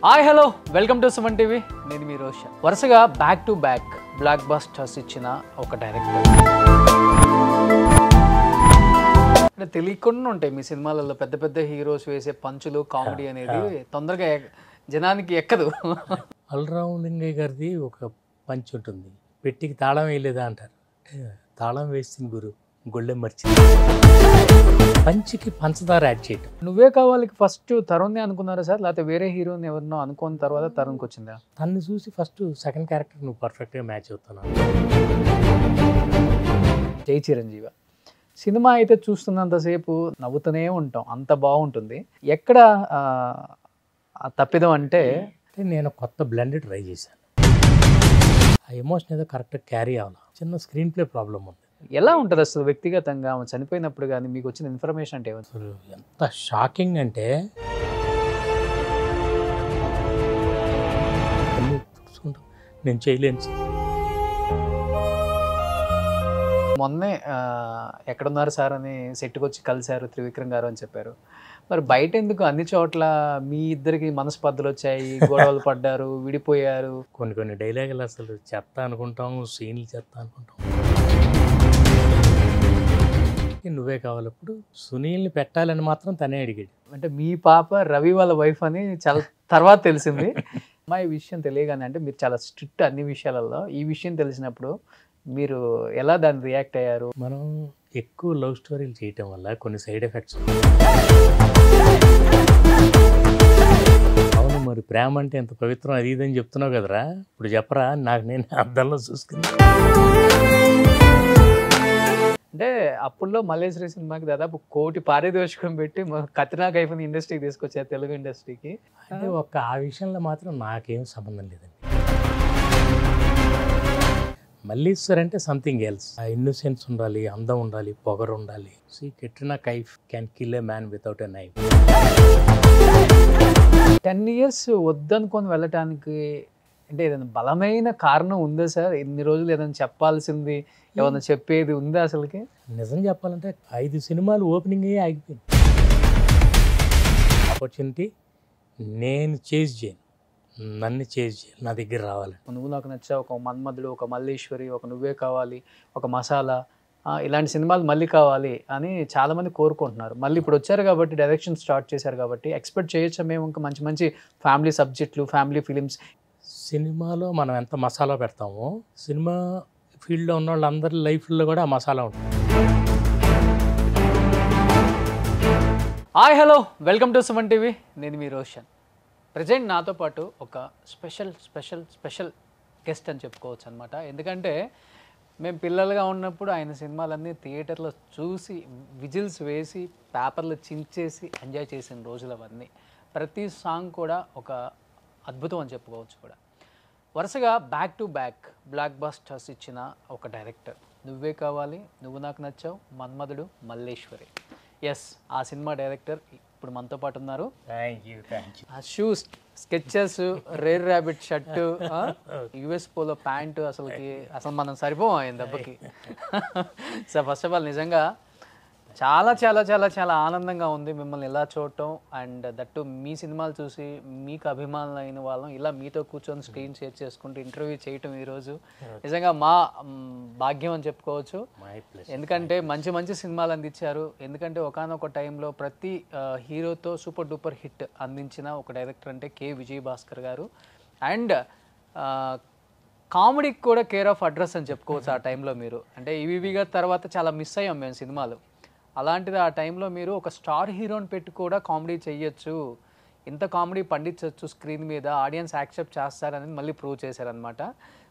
Hi hello welcome to Suman TV. నేను మీ రోషన్. వరుసగా back to back బ్లాక్ బస్టర్స్ ఇచ్చిన ఒక డైరెక్టర్. అంటే తెలియకుండా ఉంటాయి మీ సినిమాలలో పెద్ద పెద్ద హీరోస్ వేసే పంచులు, కామెడీ అనేది తొందరగా జనానికి ఎక్కదు. అల్రావులింగయ్య గారిది ఒక పంచ్ ఉంటుంది, పెట్టికి తాళం వేయలేదా అంటారు. తాళం వేసింది గురు, గొళ్ళెం మర్చింది. పంచికి పంచదార యాడ్ చేయటం. నువ్వే కావాలి ఫస్ట్ తరుణ్ని అనుకున్నారా సార్, లేకపోతే వేరే హీరోని ఎవరినో అనుకున్న తర్వాత తరుణ్కి వచ్చిందా? తన్ని చూసి ఫస్ట్ సెకండ్ క్యారెక్టర్ నువ్వు పర్ఫెక్ట్గా మ్యాచ్ అవుతున్నావు. జై చిరంజీవి సినిమా అయితే చూస్తున్నంతసేపు నవ్వుతూనే ఉంటాం, అంత బాగుంటుంది. ఎక్కడ తప్పిదం అంటే నేను కొత్త బ్లెండ్ ట్రై చేశాను. ఆ ఎమోషన్ ఏదో కరెక్ట్గా క్యారీ అవ్వాలి. చిన్న స్క్రీన్ ప్లే ప్రాబ్లం ఉంది. ఎలా ఉంటుంది అసలు వ్యక్తిగతంగా చనిపోయినప్పుడు కానీ మీకు వచ్చిన ఇన్ఫర్మేషన్ అంటే అసలు ఎంత షాకింగ్ అంటే నేను చేయలేను. మొన్నే ఎక్కడున్నారు సార్ అని సెట్కి వచ్చి కలిశారు త్రివిక్రమ్ గారు అని చెప్పారు. మరి బయట ఎందుకు అన్ని చోట్ల మీ ఇద్దరికి మనస్పర్ధలు వచ్చాయి, గొడవలు పడ్డారు, విడిపోయారు? కొన్ని డైలాగులు అసలు చెత్త అనుకుంటాం, సీన్లు చెత్త అనుకుంటాం. నువ్వే కావాలప్పుడు సునీల్ని పెట్టాలని మాత్రం తనే అడిగాడు. అంటే మీ పాప రవి వాళ్ళ వైఫ్ అని చాలా తర్వాత తెలిసింది. అమ్మాయి విషయం తెలియగానే, అంటే మీరు చాలా స్ట్రిక్ట్ అన్ని విషయాలలో, ఈ విషయం తెలిసినప్పుడు మీరు ఎలా దాన్ని రియాక్ట్ అయ్యారు? మనం ఎక్కువ లవ్ స్టోరీలు చేయటం వల్ల కొన్ని సైడ్ ఎఫెక్ట్స్. అవును, మరి ప్రేమ అంటే ఎంత పవిత్రం అది ఇదని చెప్తున్నావు కదరా, ఇప్పుడు చెప్పరా నాకు నేను అద్దంలో చూసుకున్నా. అంటే అప్పుల్లో మల్లేశ్వరి సినిమాకి దాదాపు 1 కోటి పారితోషికం పెట్టి కత్రినా కైఫ్ని ఇండస్ట్రీకి తీసుకొచ్చారు, తెలుగు ఇండస్ట్రీకి. అంటే ఆ విషయంలో మాత్రం నాకేం సంబంధం లేదండి. మల్లీశ్వర్ అంటే సంథింగ్ ఎల్స్. ఆ ఇన్నోసెన్స్ ఉండాలి, అందం ఉండాలి, పొగరు ఉండాలి. Katrina Kaif can kill a man without a knife. 10 years వద్దనుకొని వెళ్ళటానికి అంటే ఏదైనా బలమైన కారణం ఉందా సార్? ఇన్ని రోజులు ఏదైనా చెప్పాల్సింది, ఏమన్నా చెప్పేది ఉందా అసలుకి? నిజం చెప్పాలంటే 5 సినిమాలు ఓపెనింగ్ అయ్యి ఆగిపోయింది. ఆపర్చునిటీ నేను చేజ్ చేయను, నన్ను చేజ్ చేయాలి, నా దగ్గర రావాలి. నువ్వు నాకు నచ్చా, ఒక మన్మధుడు, ఒక మల్లేశ్వరి, ఒక నువ్వే కావాలి, ఒక మసాలా, ఇలాంటి సినిమాలు మళ్ళీ కావాలి అని చాలామంది కోరుకుంటున్నారు. మళ్ళీ ఇప్పుడు వచ్చారు కాబట్టి, డైరెక్షన్ స్టార్ట్ చేశారు కాబట్టి ఎక్స్పెక్ట్ చేయొచ్చా మేము ఇంకా మంచి మంచి ఫ్యామిలీ సబ్జెక్టులు, ఫ్యామిలీ ఫిలిమ్స్? సినిమాలో మనం ఎంత మసాలా పెడతామో సినిమా ఫీల్డ్లో ఉన్న వాళ్ళందరి లైఫ్లో కూడా ఆ మసాలా ఉంటుంది. Hi hello welcome to Suman TV. నేను మీ రోషన్. ప్రజెంట్ నాతో పాటు ఒక స్పెషల్ గెస్ట్ అని చెప్పుకోవచ్చు అనమాట. ఎందుకంటే మేము పిల్లలుగా ఉన్నప్పుడు ఆయన సినిమాలన్నీ థియేటర్లో చూసి, విజిల్స్ వేసి, పేపర్లు చించేసి ఎంజాయ్ చేసిన రోజులు అవన్నీ. ప్రతి సాంగ్ కూడా ఒక అద్భుతం అని చెప్పుకోవచ్చు కూడా. వరుసగా బ్యాక్ టు బ్యాక్ బ్లాక్ బస్టర్స్ ఇచ్చిన ఒక డైరెక్టర్. నువ్వే కావాలి, నువ్వు నాకు నచ్చావు, మన్మధుడు, మల్లేశ్వరి. ఎస్, ఆ సినిమా డైరెక్టర్ ఇప్పుడు మనతో పాటు ఉన్నారు. Thank you. ఆ shoes, sketchers, rare rabbit shirt, US polo pant, అసలు మనం సరిపోం ఆయన దెబ్బకి. సో ఫస్ట్ ఆఫ్ ఆల్ నిజంగా చాలా చాలా చాలా చాలా ఆనందంగా ఉంది మిమ్మల్ని ఇలా చూడటం. అండ్ దట్టు మీ సినిమాలు చూసి మీకు అభిమానులు అయిన వాళ్ళం ఇలా మీతో కూర్చొని స్క్రీన్ షేర్ చేసుకుంటూ ఇంటర్వ్యూ చేయటం ఈరోజు నిజంగా మా భాగ్యం అని చెప్పుకోవచ్చు. ఎందుకంటే మంచి మంచి సినిమాలు అందించారు. ఎందుకంటే ఒకానొక టైంలో ప్రతి హీరోతో సూపర్ డూపర్ హిట్ అందించిన ఒక డైరెక్టర్ అంటే కె విజయభాస్కర్ గారు. అండ్ కామెడీకి కూడా కేర్ ఆఫ్ అడ్రస్ అని చెప్పుకోవచ్చు ఆ టైంలో మీరు. అంటే ఈవీవి గారి తర్వాత చాలా మిస్ అయ్యాం మేము సినిమాలు. అలాంటిది ఆ టైంలో మీరు ఒక స్టార్ హీరోని పెట్టి కూడా కామెడీ చెయ్యొచ్చు, ఇంత కామెడీ పండించవచ్చు స్క్రీన్ మీద, ఆడియన్స్ యాక్సెప్ట్ చేస్తారని మళ్ళీ ప్రూవ్ చేశారనమాట.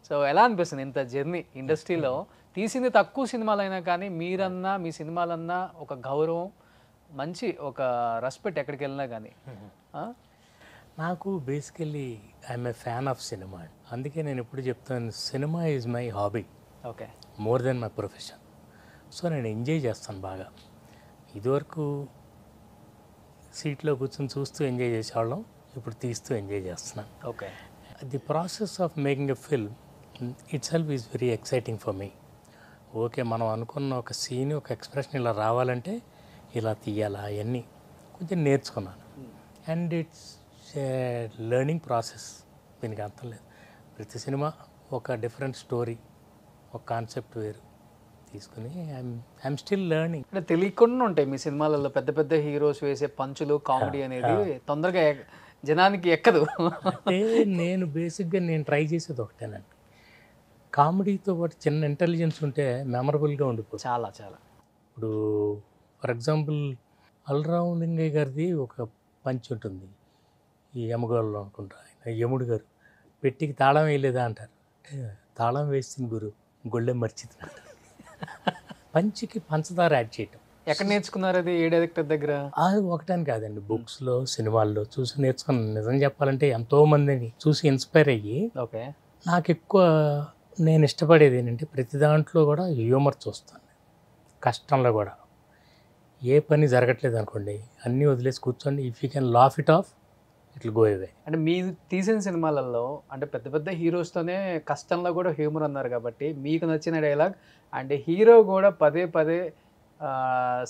సో ఎలా అనిపిస్తుంది ఇంత జర్నీ ఇండస్ట్రీలో? తీసింది తక్కువ సినిమాలైనా కానీ మీరన్నా, మీ సినిమాలన్నా ఒక గౌరవం, మంచి ఒక రెస్పెక్ట్ ఎక్కడికి వెళ్ళినా కానీ. నాకు basically I'm a fan of cinema. అందుకే నేను ఎప్పుడు చెప్తాను, cinema is my hobby. Okay, more than my profession. So నేను ఎంజాయ్ చేస్తాను బాగా. ఇదివరకు సీట్లో కూర్చొని చూస్తూ ఎంజాయ్ చేసేవాళ్ళం, ఇప్పుడు తీస్తూ ఎంజాయ్ చేస్తున్నాను. Okay, the process of making a film it self is very exciting for me. Okay, మనం అనుకున్న ఒక సీన్, ఒక ఎక్స్ప్రెషన్ ఇలా రావాలంటే ఇలా తీయాలా అవన్నీ కొంచెం నేర్చుకున్నాను. అండ్ ఇట్స్ లెర్నింగ్ ప్రాసెస్, దీనికి అర్థం లేదు. ప్రతి సినిమా ఒక డిఫరెంట్ స్టోరీ, ఒక కాన్సెప్ట్ వేరు తీసుకుని ఐఎమ్ స్టిల్ లెర్నింగ్. అంటే తెలియకుండా ఉంటాయి మీ సినిమాలలో పెద్ద పెద్ద హీరోస్ వేసే పంచులు, కామెడీ అనేది తొందరగా జనానికి ఎక్కదు. అంటే నేను బేసిక్గా నేను ట్రై చేసేది ఒకటేనండి, కామెడీతో పాటు చిన్న ఇంటెలిజెన్స్ ఉంటే మెమరబుల్గా ఉండిపోతుంది. చాలా చాలా. ఇప్పుడు ఫర్ ఎగ్జాంపుల్ అల్రావు లింగయ్య గారిది ఒక పంచ్ ఉంటుంది, ఈ యమగోళలో అనుకుంటా, ఆయన యముడు గారు పెట్టికి తాళం వేయలేదా అంటారు, అంటే తాళం వేసింది గురు గొళ్ళెం మర్చిది అంటారు. పంచికి పంచదార యాడ్ చేయటం ఎక్కడ నేర్చుకున్నారు అది? ఏ డైరెక్టర్ దగ్గర? అది ఒకటని కాదండి, బుక్స్లో సినిమాల్లో చూసి నేర్చుకున్నాను. నిజం చెప్పాలంటే ఎంతోమందిని చూసి ఇన్స్పైర్ అయ్యి, ఓకే, నాకు ఎక్కువ నేను ఇష్టపడేది ఏంటంటే ప్రతి దాంట్లో కూడా హ్యూమర్ చూస్తాను. కష్టంలో కూడా ఏ పని జరగట్లేదు అనుకోండి, అన్నీ వదిలేసి కూర్చోండి, if you can laugh it of it will go away. అంటే మీరు తీసిన సినిమాలలో అంటే పెద్ద పెద్ద హీరోస్తోనే కష్టంలో కూడా హ్యూమర్ అన్నారు కాబట్టి మీకు నచ్చిన డైలాగ్ అంటే హీరో కూడా పదే పదే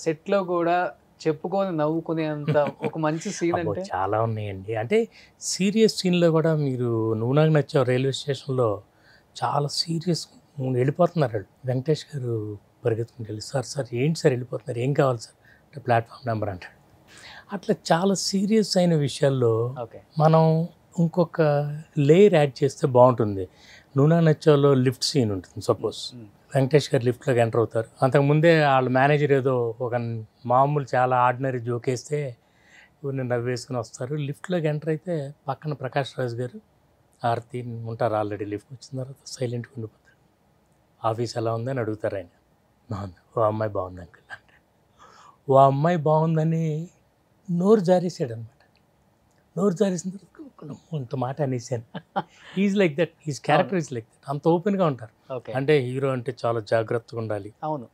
సెట్లో కూడా చెప్పుకొని నవ్వుకునేంత ఒక మంచి సీన్ అంటే? చాలా ఉన్నాయండి. అంటే సీరియస్ సీన్లో కూడా మీరు నువ్వు నాకు నచ్చావు రైల్వే స్టేషన్లో చాలా సీరియస్ వెళ్ళిపోతున్నారు వాళ్ళు. వెంకటేష్ గారు పరిగెత్తుకుని వెళ్ళి, సార్ ఏంటి సార్ వెళ్ళిపోతున్నారు, ఏం కావాలి సార్ అంటే ప్లాట్ఫామ్ నెంబర్ అంటాడు. అట్లా చాలా సీరియస్ అయిన విషయాల్లో మనం ఇంకొక లేయర్ యాడ్ చేస్తే బాగుంటుంది. నూనె నచ్చాలో లిఫ్ట్ సీన్ ఉంటుంది, సపోజ్ వెంకటేష్ గారు లిఫ్ట్లోకి ఎంటర్ అవుతారు. అంతకుముందే వాళ్ళ మేనేజర్ ఏదో ఒక మామూలు చాలా ఆర్డినరీ జోక్ వేస్తే ఇవన్నీ నవ్వేసుకుని వస్తారు. లిఫ్ట్లోకి ఎంటర్ అయితే పక్కన ప్రకాష్ రాజ్ గారు ఆర్తి ఉంటారు ఆల్రెడీ. లిఫ్ట్ వచ్చిన తర్వాత సైలెంట్గా ఉండిపోతారు. ఆఫీస్ ఎలా ఉందని అడుగుతారు ఆయన. బాగుంది, ఓ అమ్మాయి బాగుంది అంకుల్ అంటే, ఓ అమ్మాయి బాగుందని నోరు జారేసాడు అనమాట. నోరు జారేసిన తర్వాత ఇంత మాట అనేసాను. Is like that, is character is like that. అంత ఓపెన్గా ఉంటారు. అంటే హీరో అంటే చాలా జాగ్రత్తగా ఉండాలి, అవును,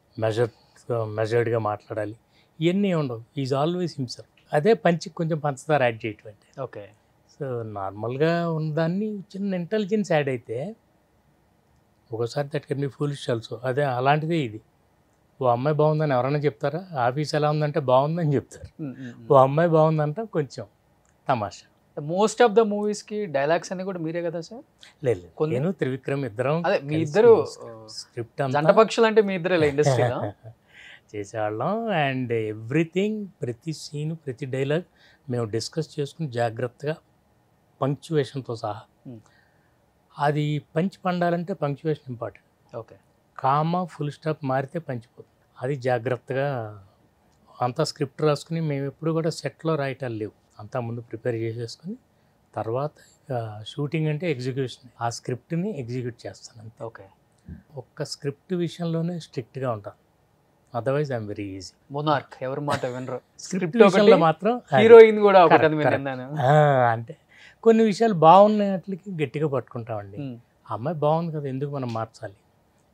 మెజర్డ్గా మాట్లాడాలి, ఇవన్నీ ఉండవు. Is always himself. అదే పంచి కొంచెం పంచదార యాడ్ చేయటం అంటే. ఓకే, సో నార్మల్గా ఉన్నదాన్ని చిన్న ఇంటెలిజెన్స్ యాడ్ అయితే ఒకసారి that can be foolish also. అదే అలాంటిదే ఇది. ఓ అమ్మాయి బాగుందని ఎవరైనా చెప్తారా? ఆఫీస్ ఎలా ఉందంటే బాగుందని చెప్తారు. ఓ అమ్మాయి బాగుందంటే కొంచెం తమాషా. మోస్ట్ ఆఫ్ ద మూవీస్ కి డైలాగ్స్ అన్ని కూడా మీరే కదా సార్? లేదు, నేను త్రివిక్రమ్ ఇద్దరం, అదే మీ ఇద్దరు స్క్రిప్ట్ జంట పక్షులు అంటే మీ ఇద్దరే ఇండస్ట్రీలో చేసేవాళ్ళం. అండ్ ఎవ్రీథింగ్, ప్రతి సీన్, ప్రతి డైలాగ్ మేము డిస్కస్ చేసుకుని జాగ్రత్తగా పంక్చువేషన్తో సహా. అది పంచి పండాలంటే punctuation important. Okay, comma full stop మారితే పంచిపోతుంది. అది జాగ్రత్తగా అంతా స్క్రిప్ట్ రాసుకుని, మేము ఎప్పుడు కూడా సెట్లో రాయటాలు లేవు, అంతా ముందు ప్రిపేర్ చేసేసుకుని తర్వాత ఇక షూటింగ్ అంటే ఎగ్జిక్యూషన్, ఆ స్క్రిప్ట్ని ఎగ్జిక్యూట్ చేస్తాను అంతే. ఓకే, ఒక్క స్క్రిప్ట్ విషయంలోనే స్ట్రిక్ట్గా ఉంటాను, otherwise I'm very easy. Monarch ఎవరి మాట వినరు. స్క్రిప్ట్ విషయంలో మాత్రం హీరోయిన్ కూడా అంటే కొన్ని విషయాలు బాగున్నట్లకి గట్టిగా పట్టుకుంటామండి. ఆ అమ్మాయి బాగుంది కదా, ఎందుకు మనం మార్చాలి,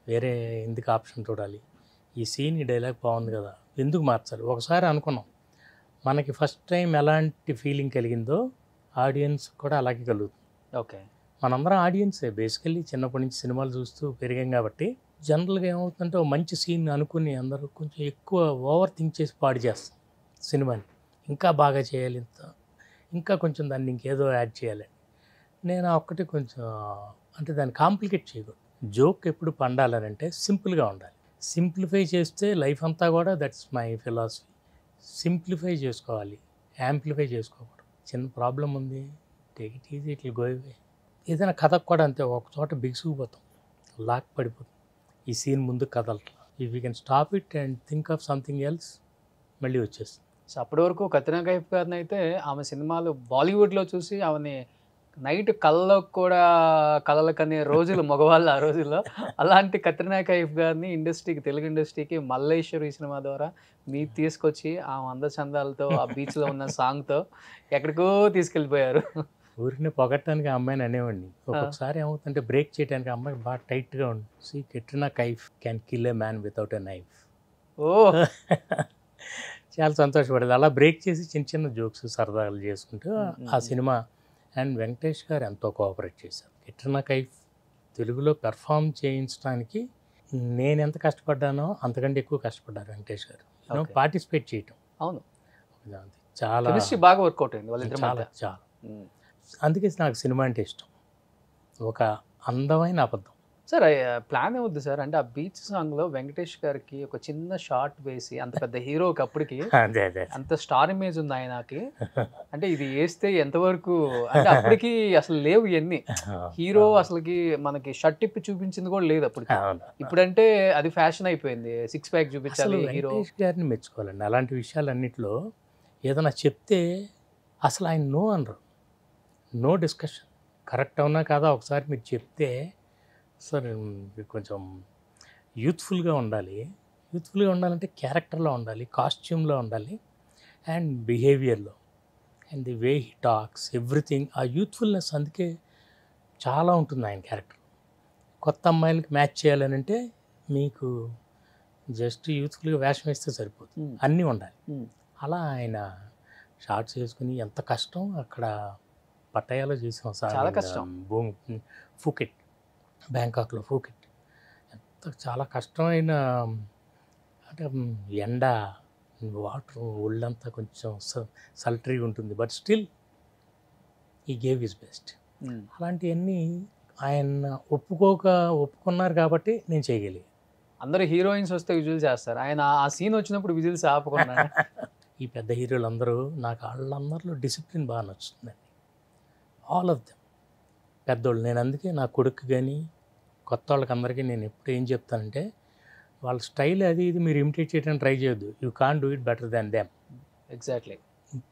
వేరే ఎందుకు ఆప్షన్ చూడాలి, ఈ సీన్ ఈ డైలాగ్ బాగుంది కదా ఎందుకు మార్చాలి. ఒకసారి అనుకున్నాం, మనకి ఫస్ట్ టైం ఎలాంటి ఫీలింగ్ కలిగిందో ఆడియన్స్ కూడా అలాగే కలుగుతుంది. ఓకే, మనందరం ఆడియన్సే బేసికల్లీ, చిన్నప్పటి నుంచి సినిమాలు చూస్తూ పెరిగాం కాబట్టి జనరల్గా ఏమవుతుందంటే ఒక మంచి సీన్ అనుకుని అందరూ కొంచెం ఎక్కువ ఓవర్ థింక్ చేసి పాడు చేస్తాం సినిమాని. ఇంకా బాగా చేయాలి, ఇంకా కొంచెం దాన్ని ఇంకేదో యాడ్ చేయాలి. నేను ఒక్కటి కొంచెం అంటే దాన్ని కాంప్లికేట్ చేయకూడదు. జోక్ ఎప్పుడు పండాలనంటే సింపుల్గా ఉండాలి. సింప్లిఫై చేస్తే లైఫ్ అంతా కూడా, దట్స్ మై ఫిలాసఫీ. సింప్లిఫై చేసుకోవాలి, యాంప్లిఫై చేసుకోకూడదు. చిన్న ప్రాబ్లం ఉంది, take it easy, it will go away. ఏదైనా కథకు కూడా అంతే, ఒక చోట బిగుసుకుపోతాం, లాక్ పడిపోతాం, ఈ సీన్ ముందు కదలట్లా. If you can stop it and think of something else, మళ్ళీ వచ్చేస్తుంది. సో అప్పటి వరకు కత్రినా కైఫ్ గారిని అయితే ఆమె సినిమాలు బాలీవుడ్లో చూసి ఆమెని నైట్ కళ్ళకు కూడా కళలు కనే రోజులు మగవాళ్ళు ఆ రోజుల్లో. అలాంటి కత్రినా కైఫ్ గారిని ఇండస్ట్రీకి, తెలుగు ఇండస్ట్రీకి మల్లేశ్వరి సినిమా ద్వారా మీరు తీసుకొచ్చి ఆమె అందచందాలతో, ఆ బీచ్లో ఉన్న సాంగ్తో ఎక్కడికో తీసుకెళ్ళిపోయారు. ఊరిని పొగట్టడానికి ఆ అమ్మాయిని అనేవాడిని. ఒక్కొక్కసారి ఏమవుతుందంటే బ్రేక్ చేయడానికి అమ్మాయి బాగా టైట్గా ఉంది. See Katrina Kaif can kill a man without a knife. ఓ చాలా సంతోషపడేది. అలా బ్రేక్ చేసి చిన్న చిన్న జోక్స్ సరదాలు చేసుకుంటూ ఆ సినిమా. అండ్ వెంకటేష్ గారు ఎంతో కోఆపరేట్ చేశారు. కత్రినా కైఫ్ తెలుగులో పెర్ఫామ్ చేయించడానికి నేను ఎంత కష్టపడ్డానో అంతకంటే ఎక్కువ కష్టపడ్డారు వెంకటేష్ గారు. పార్టిసిపేట్ చేయటం. అవును, చాలా బాగా వర్కౌట్ అయింది వాళ్ళిద్దరి చాలా మధ్య. చాలా అందుకే నాకు సినిమా అంటే ఇష్టం. ఒక అందమైన అబద్ధం. సార్ ప్లాన్ ఏమవుద్ది సార్ అంటే ఆ బీచ్ సాంగ్లో వెంకటేష్ గారికి ఒక చిన్న షార్ట్ వేసి అంత పెద్ద హీరోకి అప్పటికి అదే అదే అంత స్టార్ ఇమేజ్ ఉంది ఆయనకి. అంటే ఇది వేస్తే ఎంతవరకు అంటే అప్పటికి అసలు లేవు ఇవన్నీ. హీరో అసలుకి మనకి షర్ట్ ఇప్పి చూపించింది కూడా లేదు అప్పుడు. అవును. ఇప్పుడంటే అది ఫ్యాషన్ అయిపోయింది. 6 ప్యాక్ అసలు చూపించాలి హీరో. వెంకటేష్ గారిని మెచ్చుకోవాలండి. అలాంటి విషయాలన్నిటిలో ఏదైనా చెప్తే అసలు ఆయన నో అనరు. No discussion. కరెక్ట్ అవునా కాదా ఒకసారి మీరు చెప్తే సార్ మీరు కొంచెం యూత్ఫుల్గా ఉండాలి. యూత్ఫుల్గా ఉండాలంటే క్యారెక్టర్లో ఉండాలి, కాస్ట్యూమ్లో ఉండాలి, అండ్ బిహేవియర్లో, and the way he talks everything. ఆ యూత్ఫుల్నెస్ అందుకే చాలా ఉంటుంది ఆయన క్యారెక్టర్. కొత్త అమ్మాయిలకి మ్యాచ్ చేయాలని అంటే మీకు జస్ట్ యూత్ఫుల్గా వేషం వేస్తే సరిపోతుంది, అన్నీ ఉండాలి. అలా ఆయన షార్ట్స్ వేసుకుని ఎంత కష్టం అక్కడ పట్టాయాలో చేసాం సార్. చాలా కష్టం. ఫూకెట్, బ్యాంకాక్లో ఫూకెట్ ఎంత చాలా కష్టమైన అంటే ఎండ, వాటర్, ఒళ్ళంతా కొంచెం సల్టరీగా ఉంటుంది, బట్ స్టిల్ ఈ గేవ్ హిస్ బెస్ట్. అలాంటివన్నీ ఆయన ఒప్పుకున్నారు కాబట్టి నేను చేయగలిగాను. అందరూ హీరోయిన్స్ వస్తే విజువల్ చేస్తారు, ఆయన ఆ సీన్ వచ్చినప్పుడు విజువల్స్ ఆపకుండా. ఈ పెద్ద హీరోలు అందరూ నాకు వాళ్ళందరిలో డిసిప్లిన్ బాగా నచ్చుతుందండి. ఆల్ ఆఫ్ దెమ్ పెద్దోళ్ళు. నేను అందుకే నా కొడుకు కానీ కొత్త వాళ్ళకి అందరికీ నేను ఎప్పుడు ఏం చెప్తానంటే వాళ్ళ స్టైల్ అది ఇది మీరు ఇమిటేట్ చేయడానికి ట్రై చేయొద్దు. You can do it better than them. Exactly.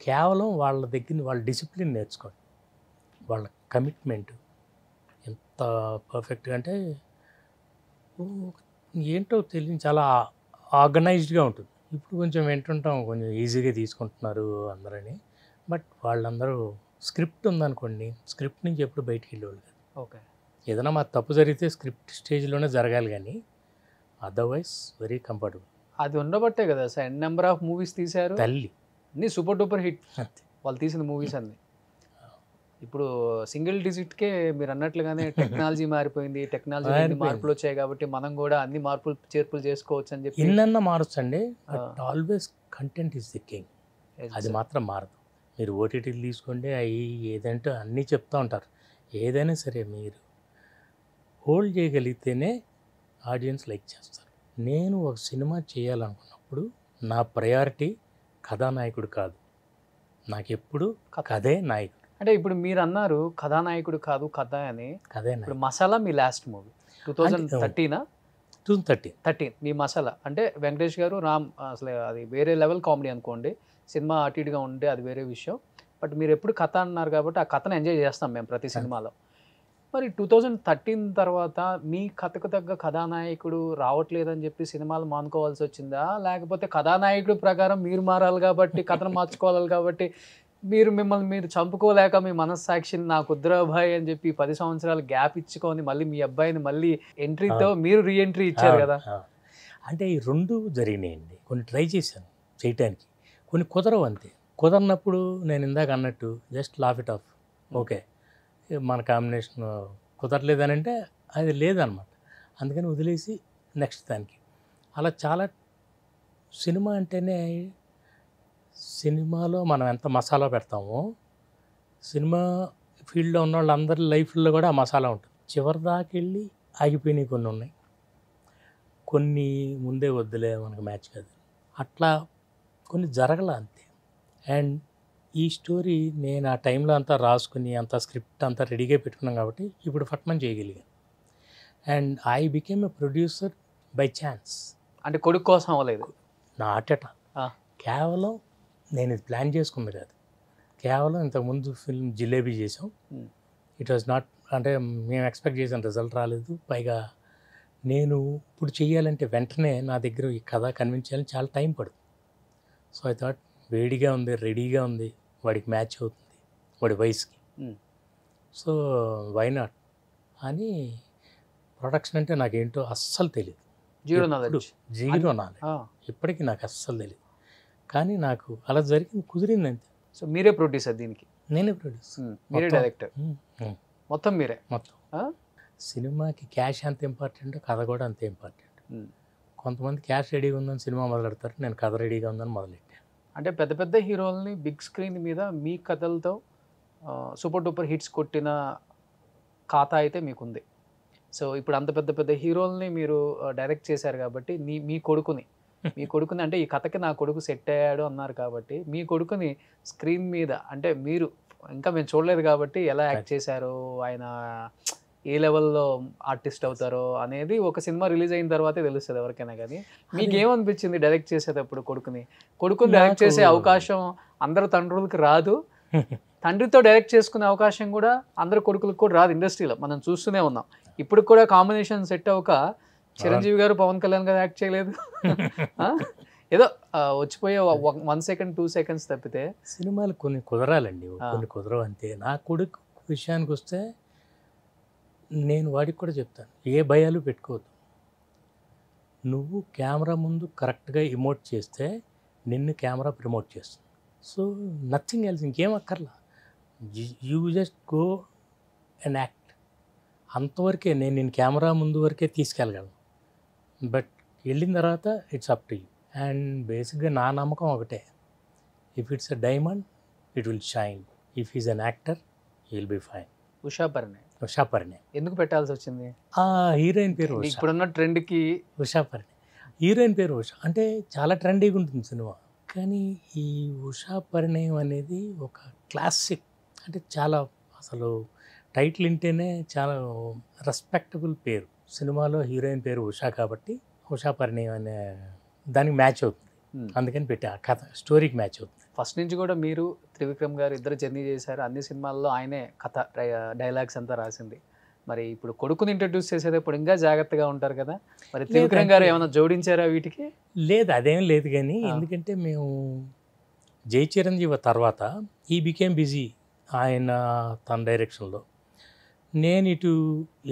కేవలం వాళ్ళ దగ్గర వాళ్ళ డిసిప్లిన్ నేర్చుకోండి. వాళ్ళ కమిట్మెంట్ ఎంత పర్ఫెక్ట్గా అంటే ఏంటో తెలియని చాలా ఆర్గనైజ్డ్గా ఉంటుంది. ఇప్పుడు కొంచెం వింటుంటాం కొంచెం ఈజీగా తీసుకుంటున్నారు అందరని, బట్ వాళ్ళందరూ స్క్రిప్ట్ ఉందనుకోండి, స్క్రిప్ట్ నుంచి ఎప్పుడు బయటికి వెళ్ళేవాళ్ళు కాదు. ఓకే. ఏదైనా మా తప్పు జరిగితే స్క్రిప్ట్ స్టేజ్లోనే జరగాలి, కానీ అదర్వైజ్ వెరీ కంఫర్టబుల్. అది ఉండబట్టే కదా sir N number of movies తీశారు, తల్లి అన్ని సూపర్ డూపర్ హిట్ వాళ్ళు తీసిన మూవీస్ అన్ని. ఇప్పుడు సింగిల్ డిజిట్కే మీరు అన్నట్లుగానే టెక్నాలజీ మారిపోయింది, టెక్నాలజీ మార్పులు వచ్చాయి కాబట్టి మనం కూడా అన్ని మార్పులు చేర్పులు చేసుకోవచ్చు అని చెప్పి. ఇన్నన్నా మారొచ్చండి, but always content is the king. అది మాత్రం మారదు. మీరు ఓటీటీలు తీసుకోండి, అవి ఏదంటే అన్నీ చెప్తూ ఉంటారు. ఏదైనా సరే మీరు హోల్డ్ చేయగలిగితేనే ఆడియన్స్ లైక్ చేస్తారు. నేను ఒక సినిమా చేయాలనుకున్నప్పుడు నా ప్రయారిటీ కథానాయకుడు కాదు, నాకు ఎప్పుడు కథే నాయకుడు. అంటే ఇప్పుడు మీరు అన్నారు కథానాయకుడు కాదు కథ అని. కథే ఇప్పుడు మసాలా మీ లాస్ట్ మూవీ 2013 మీ మసాలా అంటే వెంకటేష్ గారు రామ్, అసలు అది వేరే లెవెల్ కామెడీ అనుకోండి. సినిమా అటు ఇటుగా ఉంటే అది వేరే విషయం, బట్ మీరు ఎప్పుడు కథ అన్నారు కాబట్టి ఆ కథను ఎంజాయ్ చేస్తాం మేము ప్రతి సినిమాలో. మరి 2013 తర్వాత మీ కథకు తగ్గ కథానాయకుడు రావట్లేదని చెప్పి సినిమాలు మానుకోవాల్సి వచ్చిందా, లేకపోతే కథానాయకుడు ప్రకారం మీరు మారాలి కాబట్టి కథను మార్చుకోవాలి కాబట్టి మిమ్మల్ని మీరు చంపుకోలేక మీ మనస్సాక్షిని నాకు కుద్రాబాయ్ అని చెప్పి 10 సంవత్సరాలు గ్యాప్ ఇచ్చుకొని మళ్ళీ మీ అబ్బాయిని మళ్ళీ ఎంట్రీతో మీరు రీఎంట్రీ ఇచ్చారు కదా? అంటే ఈ రెండు జరిగినాయండి. కొన్ని ట్రై చేశాను చేయటానికి, కొన్ని కుదరవు. అంతే కుదరనప్పుడు నేను ఇందాక అన్నట్టు just laugh it of. Okay మన కాంబినేషన్ కుదరలేదని అంటే అది లేదనమాట, అందుకని వదిలేసి నెక్స్ట్ దానికి. అలా చాలా సినిమా అంటేనే సినిమాలో మనం ఎంత మసాలా పెడతామో సినిమా ఫీల్డ్లో ఉన్న వాళ్ళందరి లైఫ్లో కూడా ఆ మసాలా ఉంటుంది. చివరి దాకా వెళ్ళి ఆగిపోయినాయి కొన్ని ఉన్నాయి, కొన్ని ముందే వద్దులే మనకు మ్యాచ్ కాదు, అట్లా కొన్ని జరగల అంతే. అండ్ ఈ స్టోరీ నేను ఆ టైంలో అంతా రాసుకుని అంత స్క్రిప్ట్ అంతా రెడీగా పెట్టుకున్నాం కాబట్టి ఇప్పుడు ఫట్మన్ చేయగలిగాను. And I became a producer by chance. అంటే కొడుకు కోసం అవ్వలేదు, నాట్ ఎట్ ఆల్. కేవలం నేను ఇది ప్లాన్ చేసుకుంది కాదు, కేవలం ఇంతకుముందు ఫిల్మ్ జిలేబీ చేసాం. ఇట్ వాజ్ నాట్ అంటే మేము ఎక్స్పెక్ట్ చేసిన రిజల్ట్ రాలేదు. పైగా నేను ఇప్పుడు చేయాలంటే వెంటనే నా దగ్గర ఈ కథ కన్విన్స్ చేయాలని చాలా టైం పడుతుంది. సో ఐ థాట్ వేడిగా ఉంది, రెడీగా ఉంది, వాడికి మ్యాచ్ అవుతుంది వాడి వయసుకి, సో వై నాట్ అని. ప్రొడక్షన్ అంటే నాకేంటో అస్సలు తెలియదు, జీరో నాలెడ్జ్. ఇప్పటికీ నాకు అస్సలు తెలియదు, కానీ నాకు అలా జరిగింది, కుదిరింది అంతే. సో మీరే ప్రొడ్యూసర్ దీనికి? నేనే ప్రొడ్యూసర్, మీరే డైరెక్టర్, మొత్తం మీరే. మొత్తం సినిమాకి క్యాష్ ఎంత ఇంపార్టెంట్, కథ కూడా అంతే ఇంపార్టెంట్. కొంతమంది క్యాష్ రెడీగా ఉందని సినిమా మొదలెడతారు, నేను కథ రెడీగా ఉందని మొదలెట్టాను. అంటే పెద్ద పెద్ద హీరోలని బిగ్ స్క్రీన్ మీద మీ కథలతో సూపర్ డూపర్ హిట్స్ కొట్టిన ఖాతా అయితే మీకుంది. సో ఇప్పుడు అంత పెద్ద పెద్ద హీరోల్ని మీరు డైరెక్ట్ చేశారు కాబట్టి మీ కొడుకుని అంటే ఈ కథకి నా కొడుకు సెట్ అయ్యాడు అన్నారు కాబట్టి మీ కొడుకుని స్క్రీన్ మీద అంటే మీరు ఇంకా మేము చూడలేదు కాబట్టి ఎలా యాక్ట్ చేశారో, ఆయన ఏ లెవెల్లో ఆర్టిస్ట్ అవుతారో అనేది ఒక సినిమా రిలీజ్ అయిన తర్వాతే తెలుస్తుంది ఎవరికైనా. కానీ మీకేమనిపించింది డైరెక్ట్ చేసేటప్పుడు కొడుకుని డైరెక్ట్ చేసే అవకాశం అందరు తండ్రులకి రాదు, తండ్రితో డైరెక్ట్ చేసుకునే అవకాశం కూడా అందరు కొడుకులకు కూడా రాదు. ఇండస్ట్రీలో మనం చూస్తూనే ఉన్నాం. ఇప్పుడు కూడా కాంబినేషన్ సెట్ అవ్వక చిరంజీవి గారు పవన్ కళ్యాణ్ గారు యాక్ట్ చేయలేదు. ఏదో వచ్చిపోయే 1 సెకండ్ 2 సెకండ్స్ తప్పితే సినిమాలు కొన్ని కుదరాలండి, కొన్ని కుదరవు అంతే. నా కొడుకు విషయానికి వస్తే నేను వాడికి కూడా చెప్తాను, ఏ భయాలు పెట్టుకోవద్దు. నువ్వు కెమెరా ముందు కరెక్ట్గా ఇమోట్ చేస్తే నిన్ను కెమెరా ప్రమోట్ చేస్తుంది. సో నథింగ్ ఎల్స్, ఇంకేం అక్కర్లా. You just go and act. అంతవరకే నేను కెమెరా ముందు వరకే తీసుకెళ్ళగలను. బట్ వెళ్ళిన తర్వాత it's up to you. And బేసిక్గా నా నమ్మకం ఒకటే, if it's a diamond it will shine, if is an actor he will be fine. Usha Parinay ఎందుకు పెట్టాల్సి వచ్చింది? ఆ హీరోయిన్ పేరు ఉషా. ఇప్పుడున్న ట్రెండ్కి ఉషా పరిణయ్, హీరోయిన్ పేరు ఉషా. అంటే చాలా ట్రెండీగా ఉంటుంది సినిమా. కానీ ఈ ఉషా పరిణయం అనేది ఒక క్లాసిక్, అంటే చాలా అసలు టైటిల్ వింటేనే చాలా రెస్పెక్టబుల్ పేరు. సినిమాలో హీరోయిన్ పేరు ఉషా కాబట్టి ఉషా పరిణయం అనే దానికి మ్యాచ్ అవుతుంది, అందుకని పెట్టి ఆ కథ స్టోరీకి మ్యాచ్ అవుతుంది. ఫస్ట్ నుంచి కూడా మీరు త్రివిక్రమ్ గారు ఇద్దరు జర్నీ చేశారు, అన్ని సినిమాల్లో ఆయనే కథ డైలాగ్స్ అంతా రాసింది. మరి ఇప్పుడు కొడుకుని ఇంట్రడ్యూస్ చేసేటప్పుడు ఇంకా జాగ్రత్తగా ఉంటారు కదా, మరి త్రివిక్రమ్ గారు ఏమైనా జోడించారా వీటికి? లేదు, అదేం లేదు. కానీ ఎందుకంటే మేము జై చిరంజీవి తర్వాత ఈ బికేమ్ బిజీ ఆయన తన డైరెక్షన్లో, నేను ఇటు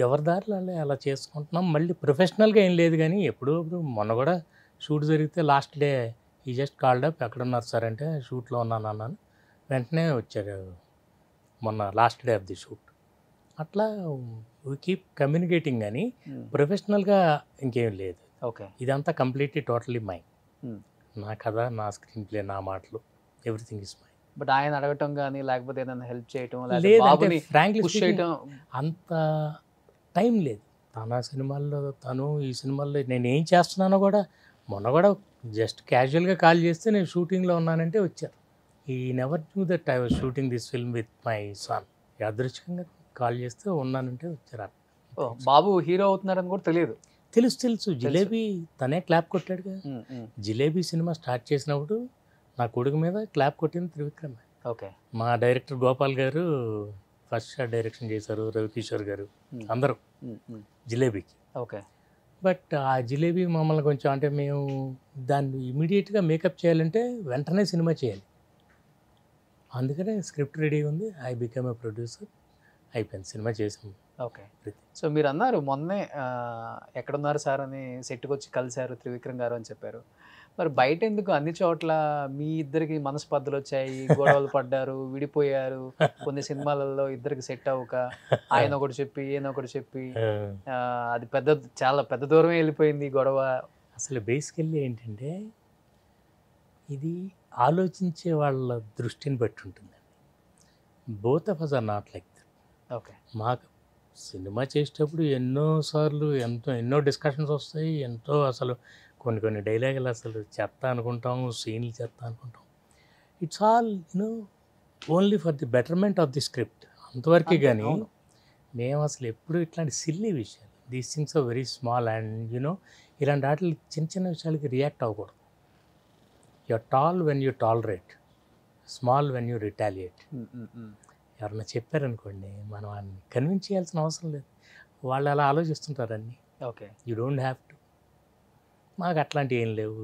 ఎవరి దారిలో అలా చేసుకుంటున్నాం. మళ్ళీ ప్రొఫెషనల్గా ఏం లేదు, కానీ ఎప్పుడూ మొన్న కూడా షూట్ జరిగితే లాస్ట్ డే ఈ జస్ట్ కాల్డ్ అప్, ఎక్కడున్నారు సార్ అంటే షూట్లో అన్నాను. వెంటనే వచ్చారు మొన్న last day of the shoot. అట్లా వీ కీప్ కమ్యూనికేటింగ్, కానీ ప్రొఫెషనల్గా ఇంకేం లేదు. ఓకే, ఇదంతా కంప్లీట్లీ టోటలీ మైండ్. నా కథ, నా స్క్రీన్ ప్లే, నా మాటలు, ఎవ్రీథింగ్ ఇస్ మైండ్. బట్ ఆయన అడగటం కానీ లేకపోతే ఏదైనా హెల్ప్ చేయటం లేదంటే ఫ్రాంక్లీ అంత టైం లేదు. తన సినిమాల్లో తను, ఈ సినిమాల్లో నేను ఏం చేస్తున్నానో కూడా మొన్న కూడా జస్ట్ క్యాజువల్గా కాల్ చేస్తే నేను షూటింగ్లో ఉన్నానంటే వచ్చారు. ఈ never knew that I was shooting this film with my son. యాదృచ్ఛికంగా కాల్ చేస్తే ఉన్నానంటే వచ్చారు. బాబు హీరో అవుతున్నారని కూడా తెలియదు? తెలుసు. జిలేబీ తనే క్లాప్ కొట్టాడు కదా. జిలేబీ సినిమా స్టార్ట్ చేసినప్పుడు నా కొడుకు మీద క్లాప్ కొట్టింది త్రివిక్రమ్. ఓకే, మా డైరెక్టర్ గోపాల్ గారు ఫస్ట్ షాట్ డైరెక్షన్ చేశారు, రవికిషోర్ గారు అందరూ జిలేబీకి. ఓకే, బట్ ఆ జిలేబీ మమ్మల్ని కొంచెం, అంటే మేము దాన్ని ఇమీడియట్గా మేకప్ చేయాలంటే వెంటనే సినిమా చేయాలి, అందుకనే స్క్రిప్ట్ రెడీ ఉంది. ఐ బికమ్ ఏ ప్రొడ్యూసర్, అయిపోయింది, సినిమా చేసాము. ఓకే. సో మీరు అన్నారు మొన్నే ఎక్కడున్నారు సార్ అని సెట్కి వచ్చి కలిశారు త్రివిక్రమ్ గారు అని చెప్పారు. మరి బయట ఎందుకు అన్ని చోట్ల మీ ఇద్దరికి మనస్పర్ధలు వచ్చాయి, గొడవలు పడ్డారు, విడిపోయారు, కొన్ని సినిమాలలో ఇద్దరికి సెట్ అవ్వక ఆయన ఒకటి చెప్పి ఈయన ఒకటి చెప్పి అది చాలా పెద్ద దూరమే వెళ్ళిపోయింది గొడవ. అసలు బేసికల్లీ ఏంటంటే ఇది ఆలోచించే వాళ్ళ దృష్టిని బట్టి ఉంటుందండి. Both of us are not like that. Okay, మాకు సినిమా చేసేటప్పుడు ఎన్నోసార్లు ఎన్నో డిస్కషన్స్ వస్తాయి, అసలు కొన్ని డైలాగులు అసలు చెత్త అనుకుంటాం, సీన్లు చెత్త అనుకుంటాం. It's all only for the betterment of the script, అంతవరకే. కానీ మేము అసలు ఎప్పుడు ఇట్లాంటి సిల్లీ విషయాలు, these things are very small and ఇలాంటి వాటికి చిన్న విషయాలకి రియాక్ట్ అవ్వకూడదు. You're tall when you tolerate, small when you retaliate. ఎవరన్నా చెప్పారనుకోండి, మనం వాళ్ళని కన్విన్స్ చేయాల్సిన అవసరం లేదు, వాళ్ళు అలా ఆలోచిస్తుంటారన్నీ. Okay, you don't have to. మాకు అట్లాంటివి ఏం లేవు.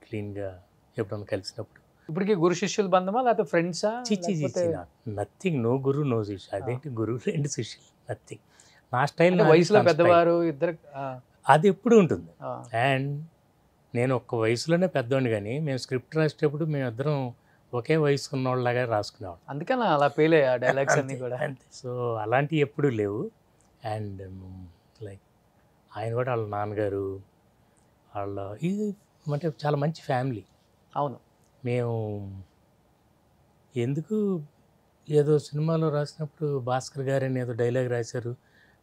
క్లీన్గా ఎప్పుడన్నా కలిసినప్పుడు. ఇప్పటికీ గురు శిష్యుల బంధమా లేకపోతే ఫ్రెండ్సా? నథింగ్, నో గురు నో శిష్యు. అదేంటి గురువు రెండు శిష్యులు, నథింగ్. నా స్టైల్, వయసులో పెద్దవారు ఇద్దరు, అది ఎప్పుడు ఉంటుంది. అండ్ నేను ఒక్క వయసులోనే పెద్దవాడిని, కానీ మేము స్క్రిప్ట్ రాసేటప్పుడు మేమిద్దరం ఒకే వయసు ఉన్నవాళ్ళలాగా రాసుకునేవాళ్ళం. అందుకని అలా పేలే ఆ డైలాగ్స్ అన్నీ కూడా. అంతే. సో అలాంటివి ఎప్పుడూ లేవు. అండ్ లైక్ ఆయన కూడా వాళ్ళ నాన్నగారు ఇది అంటే చాలా మంచి ఫ్యామిలీ. అవును, మేము ఎందుకు ఏదో సినిమాలో రాసినప్పుడు భాస్కర్ గారని ఏదో డైలాగ్ రాశారు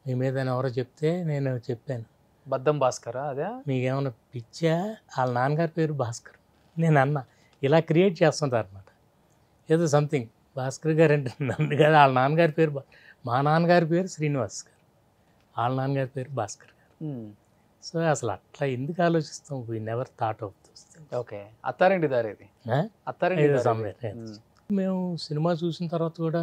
మీ మీద అని ఎవరో చెప్తే నేను చెప్పాను, బద్దం భాస్కరా అదే? మీకేమైనా పిచ్చా, వాళ్ళ నాన్నగారి పేరు భాస్కర్. నేను అన్నా ఇలా క్రియేట్ చేస్తుంటారు అనమాట, ఏదో సంథింగ్ భాస్కర్ గారు అంటే నన్ను కాదు, వాళ్ళ నాన్నగారి పేరు మా నాన్నగారి పేరు శ్రీనివాస్ గారు, వాళ్ళ నాన్నగారి పేరు భాస్కర్ గారు. సో అసలు అట్లా ఎందుకు ఆలోచిస్తాం, we never thought of this things. Okay. అత్తారింటి దారి ఇది. అత్తారింటి ఏదో దారి somewhere, ఇది. yes. మేము సినిమా చూసిన తర్వాత కూడా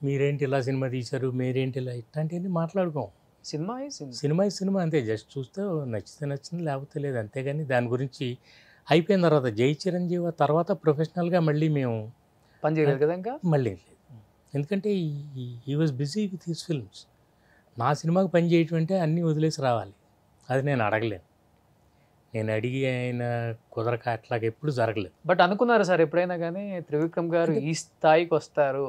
మీరేంటి ఇలా సినిమా తీశారు, మీరేంటి ఇలా, ఇట్లాంటివన్నీ మాట్లాడుకోం. సినిమా ఈ సినిమా. సినిమా ఈ సినిమా అంతే, జస్ట్ చూస్తే నచ్చితే నచ్చింది లేకపోతే లేదు, అంతేగాని దాని గురించి అయిపోయిన తర్వాత జై చిరంజీవి తర్వాత ప్రొఫెషనల్గా మళ్ళీ మేము పని చేయలేదు కదా ఇంకా. మళ్ళీ లేదు, ఎందుకంటే ఈ was busy with his films. నా సినిమాకి పని చేయటం అంటే అన్నీ వదిలేసి రావాలి, అది నేను అడగలేను, నేను అడిగి ఆయన కుదరక అట్లాగ ఎప్పుడు జరగలేదు. బట్ అనుకున్నారు సార్ ఎప్పుడైనా కానీ త్రివిక్రమ్ గారు ఈ స్థాయికి వస్తారు,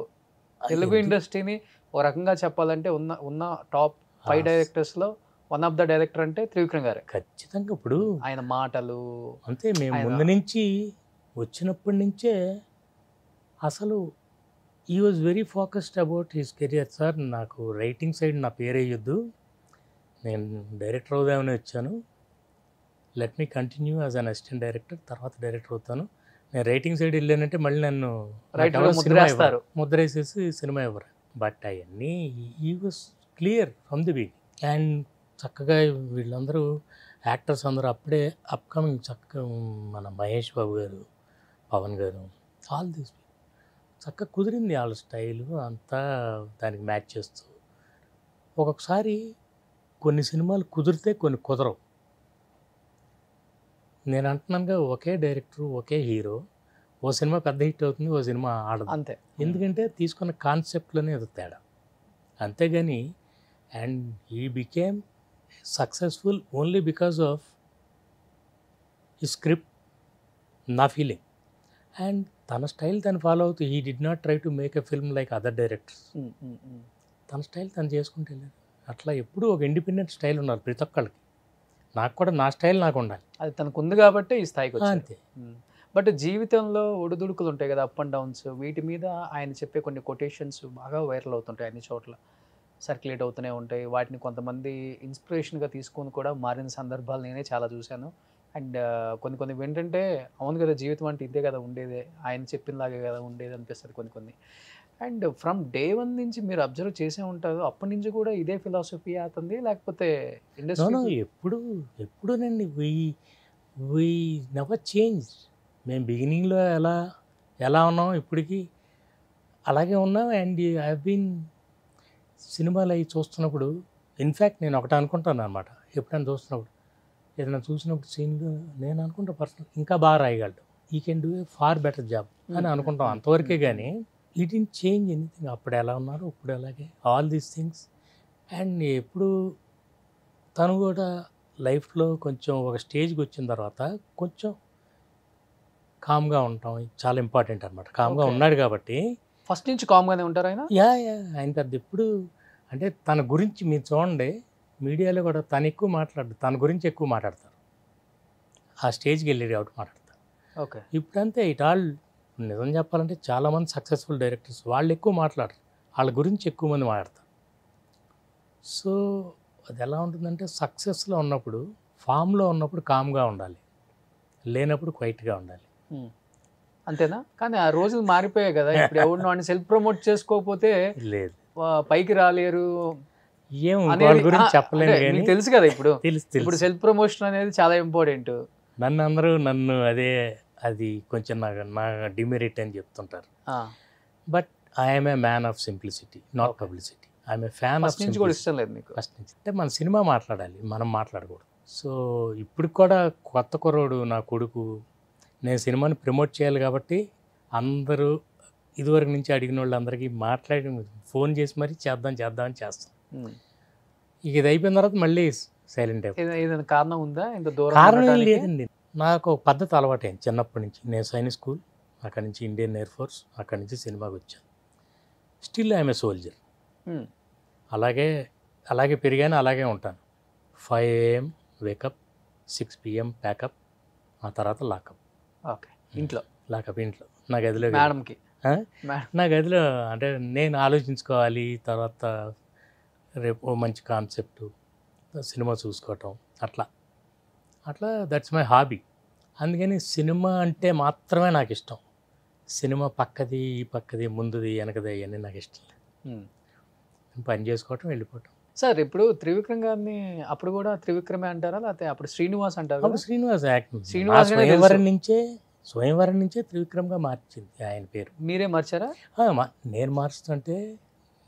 తెలుగు ఇండస్ట్రీని ఓ రకంగా చెప్పాలంటే ఉన్న టాప్ 5 డైరెక్టర్స్లో వన్ ఆఫ్ ద డైరెక్టర్ అంటే త్రివిక్రమ్ గారే. ఖచ్చితంగా. ఇప్పుడు ఆయన మాటలు అంతే, మేము ముందు నుంచి వచ్చినప్పటి నుంచే అసలు ఈ was very focused about his career. Sir నాకు రైటింగ్ సైడ్ నా పేరు వేయొద్దు, నేను డైరెక్టర్ అవుదామని వచ్చాను, let me continue as an assistant director, తర్వాత డైరెక్టర్ అవుతాను. నేను రైటింగ్ సైడ్ వెళ్ళానంటే మళ్ళీ నన్ను ముద్ర వేసేసి సినిమా ఇవ్వరు. బట్ అవన్నీ ఈ was clear from the beginning. And చక్కగా వీళ్ళందరూ యాక్టర్స్ అందరూ అప్పుడే అప్కమింగ్, చక్కగా మన మహేష్ బాబు గారు, పవన్ గారు, ఆల్ దీస్ చక్కగా కుదిరింది వాళ్ళ స్టైలు అంతా, దానికి మ్యాచ్ చేస్తూ. ఒక్కొక్కసారి కొన్ని సినిమాలు కుదిరితే కొన్ని కుదరవు. నేను అంటున్నానుగా, ఒకే డైరెక్టరు ఒకే హీరో, ఓ సినిమా పెద్ద హిట్ అవుతుంది, ఓ సినిమా ఆడదు అంతే. ఎందుకంటే తీసుకున్న కాన్సెప్ట్లోనే అది తేడా, అంతేగాని. And he became successful only because of ఈ స్క్రిప్ట్, నా ఫీలింగ్. అండ్ తన స్టైల్ తను ఫాలో అవుతూ, he did not try to make a film like other directors. తన స్టైల్ తను చేసుకుంటూ వెళ్ళారు. అట్లా ఎప్పుడూ ఒక ఇండిపెండెంట్ స్టైల్ ఉన్నారు ప్రతి ఒక్కళ్ళకి. నాకు కూడా నా స్టైల్ నాకు ఉండాలి, అది తనకు ఉంది కాబట్టి ఈ స్థాయికి వచ్చింది అంతే. బట్ జీవితంలో ఒడిదుడుకులు ఉంటాయి కదా, అప్ అండ్ డౌన్స్, వీటి మీద ఆయన చెప్పే కొన్ని కొటేషన్స్ బాగా వైరల్ అవుతుంటాయి, అన్ని చోట్ల సర్క్యులేట్ అవుతూనే ఉంటాయి. వాటిని కొంతమంది ఇన్స్పిరేషన్గా తీసుకొని కూడా మారిన సందర్భాలు నేనే చాలా చూశాను. అండ్ కొన్ని ఏంటంటే, అవును కదా జీవితం అంటే ఇదే కదా ఉండేదే, ఆయన చెప్పినలాగే కదా ఉండేది అనిపిస్తుంది కొన్ని. అండ్ ఫ్రమ్ డే 1 నుంచి మీరు అబ్జర్వ్ చేసే ఉంటారు, అప్పటి నుంచి కూడా ఇదే ఫిలాసఫీ అవుతుంది, లేకపోతే ఇండస్ట్రీ ఎప్పుడునండి వీ నెవర్ చేంజ్. మేము బిగినింగ్లో ఎలా ఉన్నాం ఇప్పటికీ అలాగే ఉన్నాం. అండ్ ఐ హ్యావ్ బీన్ సినిమాలు అవి చూస్తున్నప్పుడు, ఇన్ఫ్యాక్ట్ నేను ఒకటి అనుకుంటాను అనమాట, ఎప్పుడైనా చూస్తున్నప్పుడు, ఏదైనా చూసినప్పుడు సీన్లు నేను అనుకుంటా పర్సనల్ ఇంకా బాగా రాయగలడు, he can do a far better job అని అనుకుంటాం, అంతవరకే. కానీ ఈ డిడ్ంట్ చేంజ్ ఎనీథింగ్. అప్పుడు ఎలా ఉన్నారు ఇప్పుడు అలాగే, ఆల్ దీస్ థింగ్స్. అండ్ ఎప్పుడు తను కూడా లైఫ్లో కొంచెం ఒక స్టేజ్కి వచ్చిన తర్వాత కొంచెం కామ్గా ఉంటాం చాలా ఇంపార్టెంట్ అనమాట. కామ్గా ఉన్నాడు కాబట్టి ఫస్ట్ నుంచి కామ్గానే ఉంటారు ఆయన. ఆయన పెద్ద ఎప్పుడు అంటే తన గురించి మీరు చూడండి, మీడియాలో కూడా తను ఎక్కువ మాట్లాడు, తన గురించి ఎక్కువ మాట్లాడతారు, ఆ స్టేజ్కి వెళ్ళి కాబట్టి మాట్లాడతారు. ఓకే. ఇప్పుడంతే ఇట్ ఆల్ నిజం చెప్పాలంటే చాలామంది సక్సెస్ఫుల్ డైరెక్టర్స్ వాళ్ళు ఎక్కువ మాట్లాడరు, వాళ్ళ గురించి ఎక్కువ మంది మాట్లాడతారు. సో అది ఎలా ఉంటుందంటే, సక్సెస్లో ఉన్నప్పుడు ఫామ్లో ఉన్నప్పుడు కామ్గా ఉండాలి, లేనప్పుడు క్వైట్గా ఉండాలి. అంతేనా? కానీ ఆ రోజులు మారిపోయాయి కదా, ఇప్పుడు ఎవరినో అని సెల్ఫ్ ప్రమోట్ చేసుకోకపోతే లేదు పైకి రాలేరు, ఏం వాళ్ళ గురించి చెప్పలేను. కానీ తెలుసు కదా ఇప్పుడు తెలుసు ఇప్పుడు సెల్ఫ్ ప్రమోషన్ అనేది చాలా ఇంపార్టెంట్. నన్ను అది కొంచెం నా డిమెరిట్ అని చెప్తుంటారు. But I'm a man of simplicity, not publicity. I'm a fan of నుంచి కూడా ఇష్టం లేదు మీకు ఫస్ట్ నుంచి. అంటే మన సినిమా మాట్లాడాలి, మనం మాట్లాడకూడదు. సో ఇప్పుడు కూడా కొత్త కుర్రోడు నా కొడుకు, నేను సినిమాని ప్రమోట్ చేయాలి కాబట్టి అందరూ ఇదివరకు నుంచి అడిగిన వాళ్ళందరికీ మాట్లాడి ఫోన్ చేసి మరీ చేద్దామని చేస్తాం. ఇక ఇది అయిపోయిన తర్వాత మళ్ళీ సైలెంట్ అయిపోయింది. ఏదైనా కారణం ఉందా ఇంత దూరం? కారణం ఏం లేదండి, నాకు ఒక పద్ధతి అలవాటైంది చిన్నప్పటి నుంచి. నేను సైనిక్ స్కూల్, అక్కడి నుంచి ఇండియన్ ఎయిర్ ఫోర్స్, అక్కడి నుంచి సినిమాకి వచ్చాను. Still I'm a soldier. అలాగే పెరిగాను, అలాగే ఉంటాను. 5 AM వేకప్, 6 PM ప్యాకప్, ఆ తర్వాత లాకప్. ఓకే. ఇంట్లో నా గదిలో మేడంకి నా గదిలో అంటే నేను ఆలోచించుకోవాలి, తర్వాత రేపు ఓ మంచి కాన్సెప్ట్ సినిమా చూసుకోవటం అట్లా అట్లా దట్స్ మై హాబీ. అందుకని సినిమా అంటే మాత్రమే నాకు ఇష్టం. సినిమా పక్కది ఈ పక్కది ముందుది వెనకది అవన్నీ నాకు ఇష్టం లేదు. పని చేసుకోవటం వెళ్ళిపోవటం. సార్ ఇప్పుడు త్రివిక్రమ్ గారిని అప్పుడు కూడా త్రివిక్రమే అంటారా, లేకపోతే అప్పుడు శ్రీనివాస్ అంటారు అప్పుడు శ్రీనివాస్ యాక్టింగ్ శ్రీనివాస్ గానే స్వయంవరం నుంచే త్రివిక్రమ్గా మార్చింది ఆయన పేరు. మీరే మార్చారా? నేను మార్చుతుంటే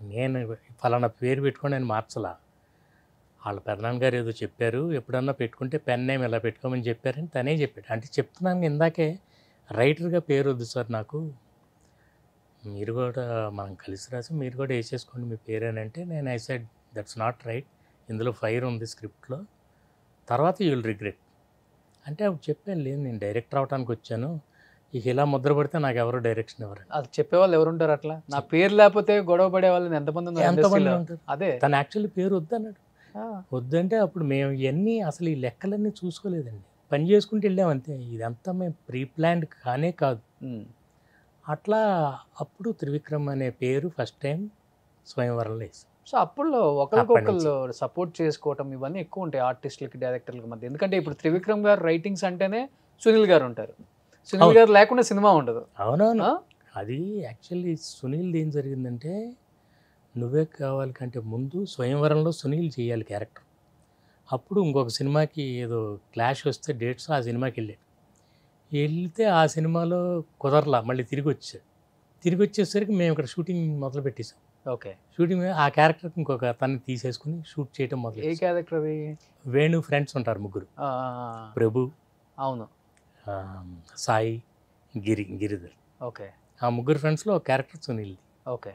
నేను ఫలానా పేరు పెట్టుకొని నేను మార్చలా. వాళ్ళ పెదనాన్నగారు ఏదో చెప్పారు, ఎప్పుడన్నా పెట్టుకుంటే పెన్ నేమ్ ఇలా పెట్టుకోమని చెప్పారని తనే చెప్పాడు. అంటే చెప్తున్నాను ఇందాకే, రైటర్గా పేరు వద్దు సార్ నాకు, మీరు కూడా మనం కలిసి రాసి మీరు కూడా వేసేసుకోండి మీ పేరు అని అంటే, నేను I said that's not right, ఇందులో ఫైర్ ఉంది స్క్రిప్ట్లో, తర్వాత యూ విల్ రిగ్రెట్ అంటే అప్పుడు చెప్పాను, లేదు నేను డైరెక్టర్ అవడానికి వచ్చాను, ఇక ఇలా ముద్ర పడితే నాకు ఎవరు డైరెక్షన్ ఎవరు. అది చెప్పేవాళ్ళు ఎవరుంటారు అట్లా? నా పేరు లేకపోతే గొడవ పడే వాళ్ళు ఎంతమంది ఉంటారు. అదే తను యాక్చువల్లీ పేరు వద్దన్నాడు. వద్దంటే అప్పుడు మేము ఇవన్నీ అసలు ఈ లెక్కలన్నీ చూసుకోలేదండి, పని చేసుకుంటూ వెళ్ళామంతే. ఇదంతా మేము ప్రీ ప్లాన్డ్ కానే కాదు. అట్లా అప్పుడు త్రివిక్రమ్ అనే పేరు ఫస్ట్ టైం స్వయంవరంలో వేసాం. సో అప్పుడు ఒకరికొకళ్ళు సపోర్ట్ చేసుకోవటం ఇవన్నీ ఎక్కువ ఉంటాయి ఆర్టిస్టులకి డైరెక్టర్లకి మధ్య. ఎందుకంటే ఇప్పుడు త్రివిక్రమ్ గారు రైటింగ్స్ అంటేనే సునీల్ గారు ఉంటారు, సునీల్ గారు లేకుండా సినిమా ఉండదు. అవునవును. అది యాక్చువల్లీ సునీల్ది ఏం జరిగిందంటే, నువ్వే కావాలి కంటే ముందు స్వయంవరంలో సునీల్ చేయాలి క్యారెక్టర్. అప్పుడు ఇంకొక సినిమాకి ఏదో క్లాష్ వస్తే డేట్స్ ఆ సినిమాకి వెళ్తే ఆ సినిమాలో కుదరలా, మళ్ళీ తిరిగి వచ్చేసరికి మేము ఇక్కడ షూటింగ్ మొదలు పెట్టేసాం. ఓకే, షూటింగ్ ఆ క్యారెక్టర్కి ఇంకొక తన్ని తీసేసుకుని షూట్ చేయడం మొదలు. ఏ క్యారెక్టర్ అది? వేణు ఫ్రెండ్స్ ఉంటారు ముగ్గురు, ప్రభు, అవును, సాయి, గిరిధర్. ఓకే, ఆ ముగ్గురు ఫ్రెండ్స్లో ఒక క్యారెక్టర్ సునీల్ది. ఓకే,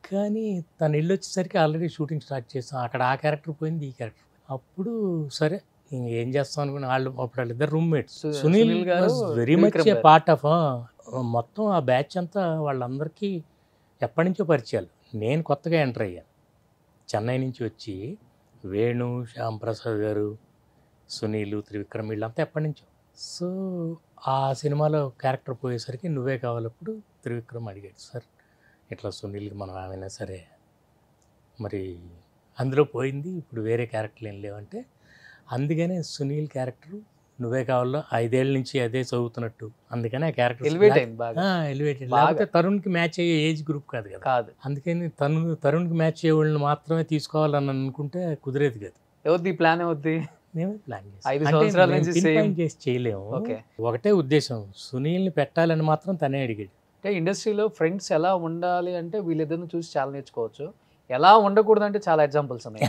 కానీ తను ఇల్లు వచ్చేసరికి ఆల్రెడీ షూటింగ్ స్టార్ట్ చేస్తాం, అక్కడ ఆ క్యారెక్టర్ పోయింది, ఈ క్యారెక్టర్. అప్పుడు సరే ఏం చేస్తాం అనుకుని వాళ్ళిద్దరు roommates. Sunil very much A part of మొత్తం ఆ బ్యాచ్ అంతా వాళ్ళందరికీ ఎప్పటి నుంచో పరిచయాలు. నేను కొత్తగా ఎంటర్ అయ్యాను, చెన్నై నుంచి వచ్చి వేణు, శ్యామ్ ప్రసాద్ గారు, సునీల్, త్రివిక్రమ్ వీళ్ళంతా ఎప్పటి నుంచో. సో ఆ సినిమాలో క్యారెక్టర్ పోయేసరికి నువ్వే కావాలప్పుడు త్రివిక్రమ్ అడిగాడు, సార్ ఇట్లా సునీల్కి మనం ఏమైనా సరే మరి అందులో పోయింది, ఇప్పుడు వేరే క్యారెక్టర్లు ఏం లేవంటే, అందుకనే సునీల్ క్యారెక్టర్ నువ్వే కావాలో 5 ఏళ్ళ నుంచి అదే చదువుతున్నట్టు, అందుకని ఆ క్యారెక్టర్ ఎలివేటెడ్. లేకపోతే తరుణ్కి మ్యాచ్ అయ్యే ఏజ్ గ్రూప్ కాదు కదా, అందుకని తరుణ్కి మ్యాచ్ అయ్యే వాళ్ళని మాత్రమే తీసుకోవాలని అనుకుంటే కుదిరేది కాదు. ప్లాన్ అవుద్ది, మేమే ప్లాన్ చేసి చేయలేము. ఒకటే ఉద్దేశం, సునీల్ని పెట్టాలని మాత్రం తనే అడిగాడు. అంటే ఇండస్ట్రీలో ఫ్రెండ్స్ ఎలా ఉండాలి అంటే వీళ్ళిద్దరిని చూసి చాలా నేర్చుకోవచ్చు, ఎలా ఉండకూడదు అంటే చాలా ఎగ్జాంపుల్స్ ఉన్నాయి.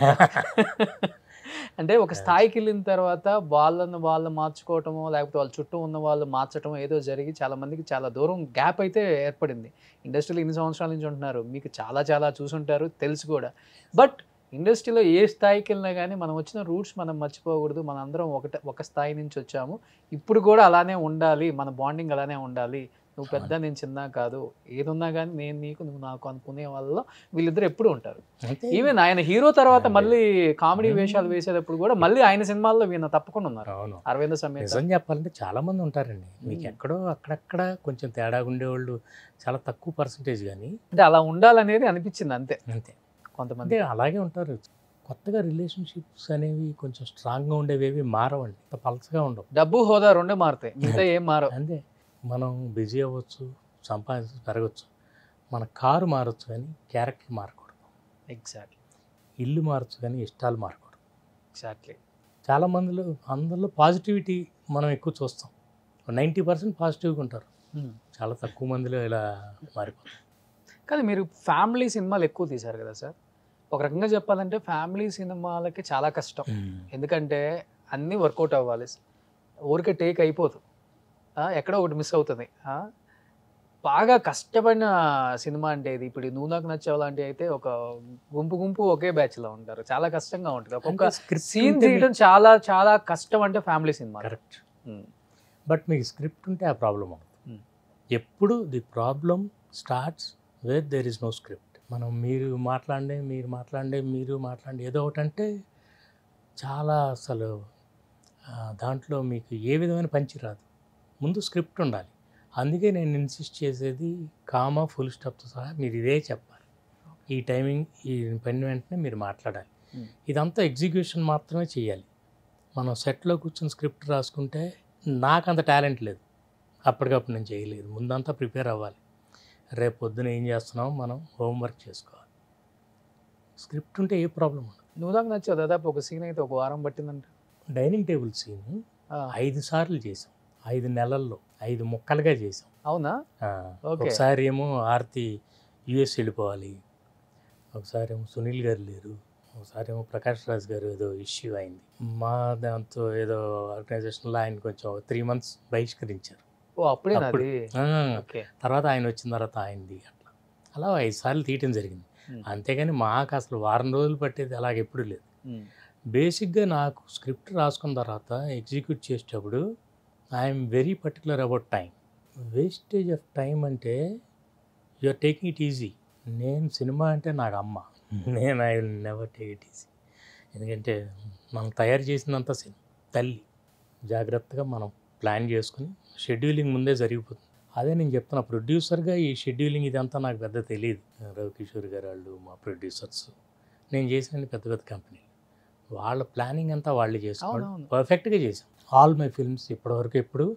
అంటే ఒక స్థాయికి వెళ్ళిన తర్వాత వాళ్ళు మార్చుకోవటమో, లేకపోతే వాళ్ళ చుట్టూ ఉన్న వాళ్ళు మార్చటమో ఏదో జరిగి చాలా మందికి చాలా దూరం గ్యాప్ అయితే ఏర్పడింది. ఇండస్ట్రీలో ఇన్ని సంవత్సరాల నుంచి ఉంటున్నారు, మీకు చాలా చాలా చూసుంటారు, తెలుసు కూడా. బట్ ఇండస్ట్రీలో ఏ స్థాయికి వెళ్ళినా కానీ మనం వచ్చిన రూట్స్ మనం మర్చిపోకూడదు. మన అందరం ఒక స్థాయి నుంచి వచ్చాము, ఇప్పుడు కూడా అలానే ఉండాలి, మన బాండింగ్ అలానే ఉండాలి. నువ్వు పెద్ద, నేను చిన్న కాదు, ఏది ఉన్నా కానీ నేను నీకు, నువ్వు నాకు అనుకునే వాళ్ళలో వీళ్ళిద్దరు ఎప్పుడు ఉంటారు. ఈవెన్ ఆయన హీరో తర్వాత మళ్ళీ కామెడీ వేషాలు వేసేటప్పుడు కూడా మళ్ళీ ఆయన సినిమాల్లో వీళ్ళ తప్పకుండా ఉన్నారు. అరవింద సమేత నిజం చెప్పాలంటే చాలా మంది ఉంటారండి, మీకు ఎక్కడో అక్కడక్కడ కొంచెం తేడా ఉండేవాళ్ళు చాలా తక్కువ పర్సంటేజ్, కానీ అంటే అలా ఉండాలనేది అనిపించింది అంతే. కొంతమంది అలాగే ఉంటారు. కొత్తగా రిలేషన్షిప్స్ అనేవి కొంచెం స్ట్రాంగ్గా ఉండేవి మారవండి, పల్సగా ఉండవు. డబ్బు హోదా రెండే మారుతాయి, మిగతా ఏం మారవు. అంతే, మనం బిజీ అవ్వచ్చు, సంపాదించు పెరగచ్చు, మన కారు మారచ్చు కానీ క్యారెక్టర్ మారకూడదు. ఎగ్జాక్ట్లీ. ఇల్లు మారచ్చు కానీ ఇష్టాలు మారకూడదు. ఎగ్జాక్ట్లీ. చాలా మందిలో అందరిలో పాజిటివిటీ మనం ఎక్కువ చూస్తాం, 90% పాజిటివ్గా ఉంటారు, చాలా తక్కువ మందిలో ఇలా మారిపోతారు. కానీ మీరు ఫ్యామిలీ సినిమాలు ఎక్కువ తీశారు కదా సార్, ఒక రకంగా చెప్పాలంటే ఫ్యామిలీ సినిమాలకి చాలా కష్టం. ఎందుకంటే అన్నీ వర్కౌట్ అవ్వాలి, ఊరికే టేక్ అయిపోదు, ఎక్కడో ఒకటి మిస్ అవుతుంది. బాగా కష్టపడిన సినిమా అంటే ఇది. ఇప్పుడు నువ్వు నాకు నచ్చేవాళ్ళంటే అయితే ఒక గుంపు ఒకే బ్యాచ్లో ఉంటారు, చాలా కష్టంగా ఉంటుంది. ఒక్కొక్క సీన్ తీయడం చాలా చాలా కష్టం అంటే ఫ్యామిలీ సినిమా. కరెక్ట్. బట్ మీకు స్క్రిప్ట్ ఉంటే ఆ ప్రాబ్లం అవుతుంది. ఎప్పుడు the problem starts where there is no script. మనం మీరు మాట్లాడండి ఏదో ఒకటి అంటే చాలా అసలు దాంట్లో మీకు ఏ విధమైన పంచి రాదు. ముందు స్క్రిప్ట్ ఉండాలి, అందుకే నేను ఇన్సిస్ట్ చేసేది కామా ఫుల్ స్టాప్తో సహా మీరు ఇదే చెప్పాలి, ఈ టైమింగ్ ఈ పని వెంటనే మీరు మాట్లాడాలి. ఇదంతా ఎగ్జిక్యూషన్ మాత్రమే చేయాలి. మనం సెట్లో కూర్చొని స్క్రిప్ట్ రాసుకుంటే నాకు అంత టాలెంట్ లేదు, అప్పటికప్పుడు నేను చేయలేదు. ముందంతా ప్రిపేర్ అవ్వాలి. రేపు పొద్దున ఏం చేస్తున్నామో మనం హోంవర్క్ చేసుకోవాలి. స్క్రిప్ట్ ఉంటే ఏ ప్రాబ్లం ఉండదు. నువ్వు నాకు నచ్చావు, దాదాపు ఒక సీన్ అయితే ఒక వారం పట్టిందంట. డైనింగ్ టేబుల్ సీన్ 5 సార్లు చేసాం, 5 నెలల్లో 5 ముక్కలుగా చేసాం. అవునా? ఒకసారి ఏమో ఆర్తి యుఎస్ వెళ్ళిపోవాలి, ఒకసారి ఏమో సునీల్ గారు లేరు, ఒకసారి ఏమో ప్రకాష్ రాజ్ గారు ఏదో ఇష్యూ అయింది. మా దాంతో ఏదో ఆర్గనైజేషన్లో ఆయన కొంచెం 3 months బహిష్కరించారు. అప్పుడే తర్వాత ఆయన వచ్చిన తర్వాత ఆయనది అలా 5 సార్లు తీయటం జరిగింది. అంతేగాని మాకు అసలు వారం రోజులు పట్టేది అలాగ ఎప్పుడు లేదు. బేసిక్గా నాకు స్క్రిప్ట్ రాసుకున్న తర్వాత ఎగ్జిక్యూట్ చేసేటప్పుడు I'm very particular about time. Wastage of time అంటే you are taking it easy. నేను సినిమా అంటే నాకు అమ్మ, నేను I will never take it easy. ఎందుకంటే మనం తయారు చేసినంత తల్లి. జాగ్రత్తగా మనం ప్లాన్ చేసుకుని షెడ్యూలింగ్ ముందే జరిగిపోతుంది. అదే నేను చెప్తున్నా, ప్రొడ్యూసర్గా ఈ షెడ్యూలింగ్ ఇదంతా నాకు పెద్ద తెలియదు. రవికిషోర్ గారు వాళ్ళు మా ప్రొడ్యూసర్స్, నేను చేసిన పెద్ద పెద్ద కంపెనీలు, వాళ్ళ ప్లానింగ్ అంతా వాళ్ళు చేసుకోవడం పర్ఫెక్ట్గా చేసాం. ఆల్ మై ఫిల్మ్స్ ఇప్పటివరకు ఎప్పుడు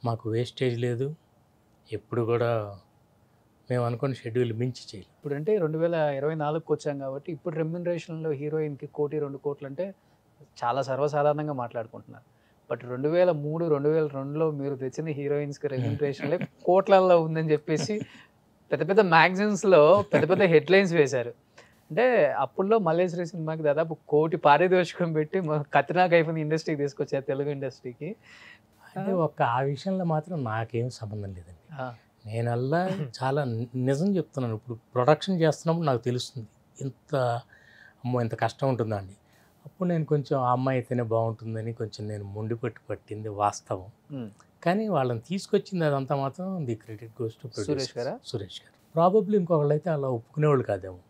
మాకు వేస్టేజ్ లేదు, ఎప్పుడు కూడా మేము అనుకున్న షెడ్యూల్ మించి చేయాలి. ఇప్పుడు అంటే 2024కి వచ్చాం కాబట్టి ఇప్పుడు రెమ్యునరేషన్లో హీరోయిన్కి 1 కోటి 2 కోట్లు అంటే చాలా సర్వసాధారణంగా మాట్లాడుకుంటున్నారు. బట్ 2003, 2002లో మీరు తెచ్చిన హీరోయిన్స్కి రెమ్యునరేషన్లే కోట్లల్లో ఉందని చెప్పేసి పెద్ద పెద్ద మ్యాగజైన్స్లో పెద్ద పెద్ద హెడ్లైన్స్ వేశారు. అంటే అప్పుల్లో మల్లేశ్వరి సినిమాకి దాదాపు 1 కోటి పారితోషికం పెట్టి కత్రినా కైఫ్ని ఇండస్ట్రీకి తీసుకొచ్చారు, తెలుగు ఇండస్ట్రీకి. అంటే ఆ విషయంలో మాత్రం నాకేం సంబంధం లేదండి. నేనల్లా చాలా నిజం చెప్తున్నాను. ఇప్పుడు ప్రొడక్షన్ చేస్తున్నప్పుడు నాకు తెలుస్తుంది ఇంత కష్టం ఉంటుందా అండి. అప్పుడు నేను కొంచెం ఆ అమ్మాయి అయితేనే బాగుంటుందని కొంచెం నేను మొండి పట్టింది వాస్తవం. కానీ వాళ్ళని తీసుకొచ్చింది అదంతా మాత్రం the credit goes to Suresh గారు. ప్రాబబ్లీ ఇంకొకళ్ళు అయితే అలా ఒప్పుకునేవాళ్ళు కాదేమో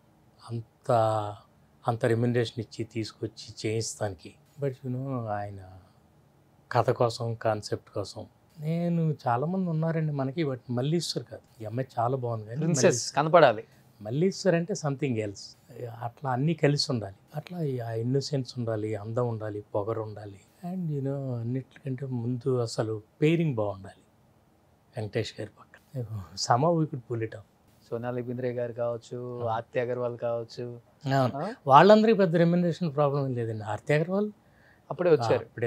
అంత రెమ్యునరేషన్ ఇచ్చి తీసుకొచ్చి చేయిస్తానికి. బట్ ఆయన కథ కోసం, కాన్సెప్ట్ కోసం. నేను చాలామంది ఉన్నారండి మనకి, బట్ మల్లీశ్వర్ కాదు. ఈ అమ్మాయి చాలా బాగుంది కానీ కనపడాలి. మల్లీశ్వర్ అంటే సంథింగ్ ఎల్స్. అట్లా అన్నీ కలిసి ఉండాలి. అట్లా ఆ ఇన్నోసెన్స్ ఉండాలి, అందం ఉండాలి, పొగరు ఉండాలి. అండ్ అన్నిటికంటే ముందు అసలు పేరింగ్ బాగుండాలి. వెంకటేష్ గారి పక్కన somehow we could pull it off. Sonali Bendre గారు కావచ్చు, ఆర్తి అగర్వాల్ కావచ్చు, వాళ్ళందరికీ పెద్ద రెమ్యునరేషన్ ప్రాబ్లం లేదండి. ఆర్తి అగర్వాల్ అప్పుడే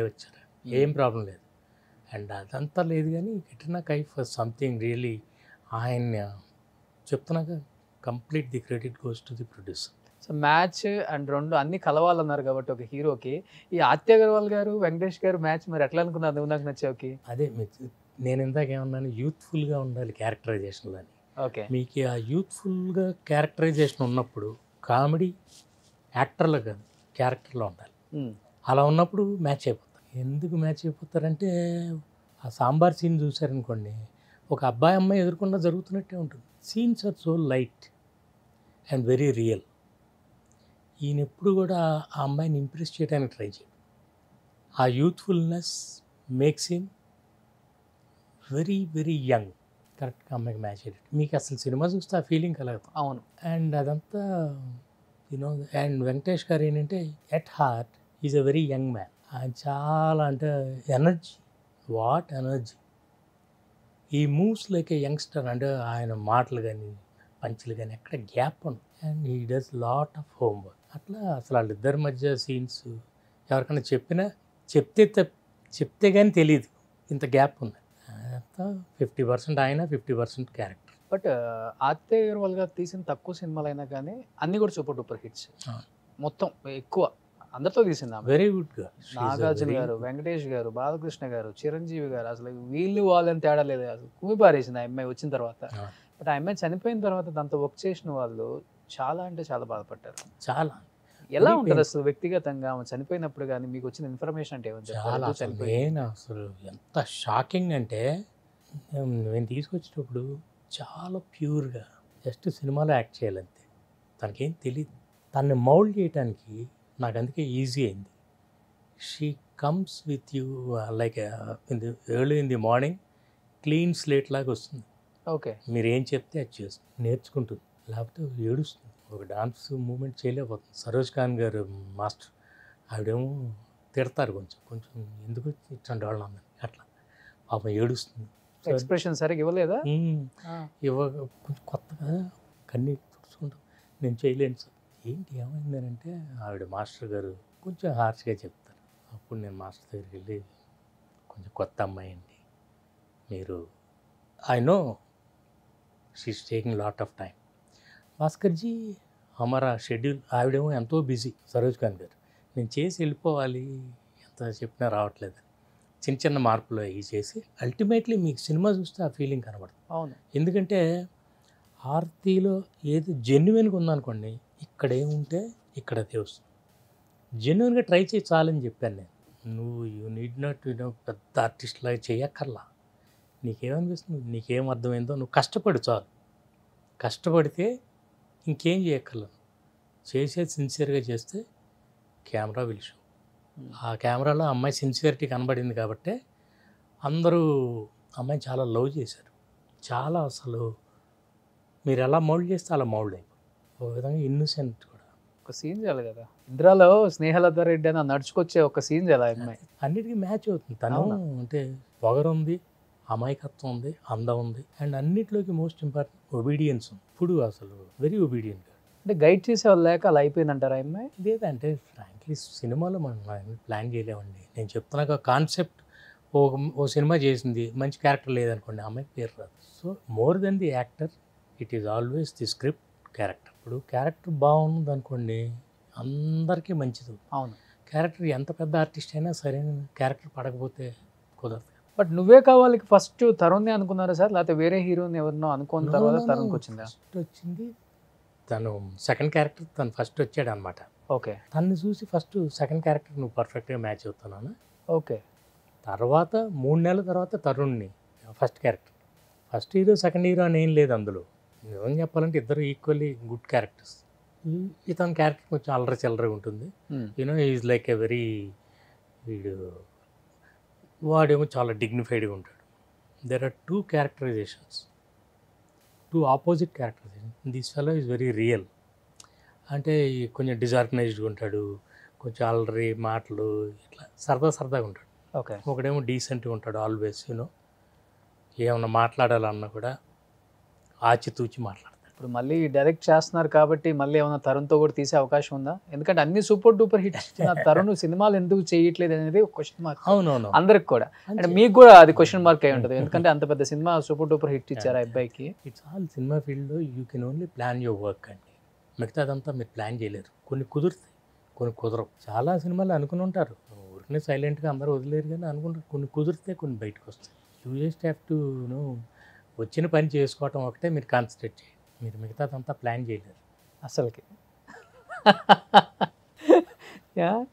వచ్చారు, ఏం ప్రాబ్లం లేదు. అండ్ అదంతా లేదు. కానీ కట్రినా కైఫ్ సంథింగ్ రియలీ, ఆయన చెప్తున్నాక complete the credit goes to the producer. So match and రెండు అన్ని కలవాలన్నారు కాబట్టి ఒక హీరోకి ఈ ఆర్తి అగర్వాల్ గారు, వెంకటేష్ గారు మ్యాచ్ మరి ఎట్లా అనుకున్నారు? నువ్వు నాకు నచ్చావుకి. అదే నేను ఇందాక ఏమన్నాను, యూత్ఫుల్గా ఉండాలి క్యారెక్టరైజేషన్లో అని. ఓకే, మీకు ఆ యూత్ఫుల్గా క్యారెక్టరైజేషన్ ఉన్నప్పుడు కామెడీ యాక్టర్లో కాదు క్యారెక్టర్లో ఉండాలి. అలా ఉన్నప్పుడు మ్యాచ్ అయిపోతారు. ఎందుకు మ్యాచ్ అయిపోతారంటే ఆ సాంబార్ సీన్ చూసారనుకోండి, ఒక అబ్బాయి అమ్మాయి ఎదుర్కొన్నా జరుగుతున్నట్టే ఉంటుంది. Scenes are so light and very real. ఈయన ఎప్పుడు కూడా ఆ అమ్మాయిని ఇంప్రెస్ చేయడానికి ట్రై చేయడు. ఆ youthfulness makes him very very young. కరెక్ట్గా అమ్మాయికి మ్యాచ్ అయ్యేటట్టు మీకు అసలు సినిమా చూస్తే ఆ ఫీలింగ్ కలగదు. అవును. అండ్ అదంతా అండ్ వెంకటేష్ గారు ఏంటంటే at heart is a very young man. ఆయన చాలా అంటే ఎనర్జీ, వాట్ ఎనర్జీ. ఈ మూవ్స్ లైక్ ఏ యంగ్స్టర్. అంటే ఆయన మాటలు కానీ పంచులు కానీ ఎక్కడ గ్యాప్ ఉండదు. And he does lot of homework. అట్లా అసలు వాళ్ళిద్దరి మధ్య సీన్స్ ఎవరికైనా చెప్తే కానీ తెలియదు ఇంత గ్యాప్ ఉంది. అంతా 50% ఆయన, 50% క్యారెక్టర్. బట్ ఆర్తి అగర్వాల్ గారు తీసిన తక్కువ సినిమాలు అయినా కానీ అన్ని కూడా సూపర్ డూపర్ హిట్స్. మొత్తం ఎక్కువ అందరితో తీసింది. వెరీ గుడ్గా నాగార్జున గారు, వెంకటేష్ గారు, బాలకృష్ణ గారు, చిరంజీవి గారు, అసలు వీళ్ళు వాళ్ళని తేడా లేదు. అసలు కుమి పారేసింది ఆ అమ్మాయి వచ్చిన తర్వాత. బట్ ఆ అమ్మాయి చనిపోయిన తర్వాత దాంతో వర్క్ చేసిన వాళ్ళు చాలా అంటే చాలా బాధపడ్డారు. చాలా. ఎలా ఉంటుంది అసలు వ్యక్తిగతంగా చనిపోయినప్పుడు కానీ మీకు వచ్చిన ఇన్ఫర్మేషన్ అంటే చాలా నేను అసలు ఎంత షాకింగ్ అంటే, నేను తీసుకొచ్చేటప్పుడు చాలా ప్యూర్గా జస్ట్ సినిమాలో యాక్ట్ చేయాలంతే, తనకేం తెలియదు. తనని మౌల్డ్ చేయడానికి నాకు అందుకే ఈజీ అయింది. She comes with you like early in the morning clean slate లాగా వస్తుంది. ఓకే. మీరు ఏం చెప్తే అది చేస్తుంది, నేర్చుకుంటుంది. లేకపోతే ఏడుస్తుంది, ఒక డాన్స్ మూమెంట్ చేయలేకపోతుంది. సరోజ్ ఖాన్ గారు మాస్టర్, ఆవిడేమో తిడతారు కొంచెం కొంచెం, ఎందుకు ఇట్లాంటి వాళ్ళు అన్నది అట్లా, పాపం ఏడుస్తుంది. ఎక్స్ప్రెషన్ సరిగ్గా ఇవ్వలేదా? ఇవ్వక కొంచెం కొత్తగా కన్నీళ్ళు తుడుచుకుంటాం. నేను చేయలేను సార్. ఏంటి ఏమైందనంటే ఆవిడ మాస్టర్ గారు కొంచెం హార్ష్గా చెప్తారు. అప్పుడు నేను మాస్టర్ దగ్గరికి వెళ్ళి, కొంచెం కొత్త అమ్మాయి అండి మీరు, I know she is taking lot of time. Bhaskarji హమారా షెడ్యూల్, ఆవిడేమో ఎంతో బిజీ సరోజ్ ఖాన్ గారు, నేను చేసి వెళ్ళిపోవాలి, ఎంత చెప్పినా రావట్లేదు. చిన్న చిన్న మార్పులు అవి చేసి అల్టిమేట్లీ మీకు సినిమా చూస్తే ఆ ఫీలింగ్ కనబడుతుంది. అవును. ఎందుకంటే ఆర్తిలో ఏది జెన్యున్గా ఉందనుకోండి, ఇక్కడ ఏముంటే ఇక్కడ అదే వస్తుంది. జెన్యున్గా ట్రై చేయి చాలని చెప్పాను నేను. నువ్వు యూ నీడ్ నాట్ పెద్ద ఆర్టిస్ట్ లాగా చేయక్కర్లా. నీకేమనిపిస్తుంది, నీకేం అర్థమైందో నువ్వు కష్టపడు చాలు. కష్టపడితే ఇంకేం చేయక్కర్లేదు. చేసేది సిన్సియర్గా చేస్తే కెమెరా విల్ షో. ఆ కెమెరాలో అమ్మాయి సిన్సియరిటీ కనబడింది కాబట్టి అందరూ అమ్మాయిని చాలా లవ్ చేశారు. చాలా అసలు మీరు ఎలా మౌల్డ్ చేస్తే అలా మౌల్డ్ అయిపోయి, ఒక విధంగా ఇన్నోసెంట్ కూడా. ఒక సీన్ చేయాలి కదా ఇంద్రాలో, స్నేహలత రెడ్డి అని నడుచుకొచ్చే ఒక సీన్ చేయాలి అమ్మాయి. అన్నిటికీ మ్యాచ్ అవుతుంది. తను అంటే పొగరుంది, అమాయకత్వం ఉంది, అందం ఉంది, అండ్ అన్నిటిలోకి మోస్ట్ ఇంపార్టెంట్ ఒబీడియన్స్ ఉంది. ఇప్పుడు అసలు వెరీ ఒబీడియంట్. అంటే గైడ్ చేసేవాళ్ళు లేక అలా అయిపోయిందంటారా అమ్మాయి? లేదంటే ఫ్రాంక్లీ సినిమాలో మనం ప్లాన్ చేయలేమండి. నేను చెప్తున్నాక కాన్సెప్ట్ ఓ సినిమా చేసింది, మంచి క్యారెక్టర్ లేదనుకోండి, అమ్మాయికి పేరు రాదు. So more than the actor, it is always the script, character. ఇప్పుడు క్యారెక్టర్ బాగుంది అనుకోండి, అందరికీ మంచిది. అవును. క్యారెక్టర్ ఎంత పెద్ద ఆర్టిస్ట్ అయినా సరైన క్యారెక్టర్ పడకపోతే కుదరదు. బట్ నువ్వే కావాలి ఫస్ట్ తరుణ్ని అనుకున్నారా సార్, లేకపోతే వేరే హీరోని ఎవరినో అనుకున్న తర్వాత తరుణ్కి వచ్చిందా? ఫస్ట్ వచ్చింది తను, సెకండ్ క్యారెక్టర్ తను ఫస్ట్ వచ్చాడు అనమాట. ఓకే. తను చూసి ఫస్ట్ సెకండ్ క్యారెక్టర్ నువ్వు పర్ఫెక్ట్గా మ్యాచ్ అవుతున్నాను. ఓకే. తర్వాత 3 నెలల తర్వాత తరుణ్ని first character. First hero second hero అని ఏం లేదు అందులో. నిజం చెప్పాలంటే ఇద్దరు ఈక్వల్లీ గుడ్ క్యారెక్టర్స్. ఇతని క్యారెక్టర్ కొంచెం అల్లరి చిల్లరగా ఉంటుంది. You know is like a very, వాడేమో చాలా డిగ్నిఫైడ్గా ఉంటాడు. There are 2 characterizations, 2 opposite characterization. This fellow is very real. అంటే కొంచెం డిజార్గనైజ్డ్గా ఉంటాడు, కొంచెం అల్లరి మాటలు, ఇట్లా సరదాగా ఉంటాడు. ఓకే. ఒకడేమో డీసెంట్గా ఉంటాడు ఆల్వేస్. ఏమన్నా మాట్లాడాలన్నా కూడా ఆచితూచి మాట్లాడతాడు. ఇప్పుడు మళ్ళీ డైరెక్ట్ చేస్తున్నారు కాబట్టి మళ్ళీ ఏమైనా తరుణ్తో కూడా తీసే అవకాశం ఉందా? ఎందుకంటే అన్ని సూపర్ డూపర్ హిట్స్ ఇచ్చిన తరుణ్ సినిమాలు ఎందుకు చేయట్లేదు అనేది ఒక క్వశ్చన్ మార్క్. అవునవును, అందరికి కూడా, అంటే మీకు కూడా అది క్వశ్చన్ మార్క్ అయి ఉంటుంది. ఎందుకంటే అంత పెద్ద సినిమా సూపర్ డూపర్ హిట్ ఇచ్చారు ఆ అబ్బాయికి. ఇట్స్ ఆల్ సినిమా ఫీల్డ్లో you can only plan your work అండి. మిగతాదంతా మీరు ప్లాన్ చేయలేరు. కొన్ని కుదురుతాయి, కొన్ని కుదరవు. చాలా సినిమాలు అనుకుని ఉంటారు, ఊరికనే సైలెంట్గా అందరూ వదిలేరు, కానీ అనుకుంటారు. కొన్ని కుదిరితే కొన్ని బయటకు వస్తాయి. యూ జస్ట్ హ్యావ్ టు వచ్చిన పని చేసుకోవటం ఒకటే మీరు కాన్సన్ట్రేట్ చేయండి. మీరు మిగతాదంతా ప్లాన్ చేయలేరు అసలుకి.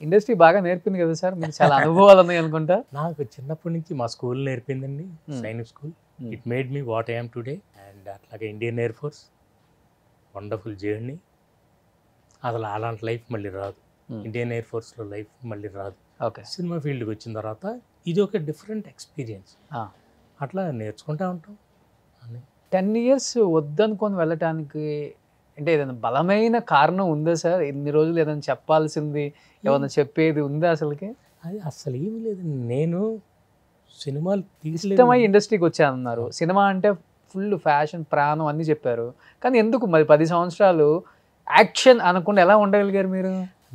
ఇండస్ట్రీ బాగా నేర్పింది కదా సార్, మీకు చాలా అనుభవాలు ఉన్నాయి అనుకుంటా. నాకు చిన్నప్పటి నుంచి మా స్కూల్ నేర్పిందండి, Sainik school. It made me what I'm today. And అట్లాగే Indian Air Force, wonderful journey. అసలు అలాంటి లైఫ్ మళ్ళీ రాదు. ఇండియన్ ఎయిర్ ఫోర్స్లో లైఫ్ మళ్ళీ రాదు. ఓకే. సినిమా ఫీల్డ్కి వచ్చిన తర్వాత ఇది ఒక డిఫరెంట్ ఎక్స్పీరియన్స్. అట్లా నేర్చుకుంటూ ఉంటాం అని. 10 years వద్దనుకొని వెళ్ళటానికి అంటే ఏదైనా బలమైన కారణం ఉందా సార్? ఇన్ని రోజులు ఏదైనా చెప్పాల్సింది, ఏమైనా చెప్పేది ఉందా అసలుకి? అది అసలు ఏమీ లేదు. నేను సినిమాలు ఇష్టమై ఇండస్ట్రీకి వచ్చానన్నారు. సినిమా అంటే ఫుల్ ఫ్యాషన్, ప్రాణం అన్నీ చెప్పారు. కానీ ఎందుకు మరి 10 సంవత్సరాలు యాక్షన్ అనకుండా ఎలా ఉండగలిగారు మీరు?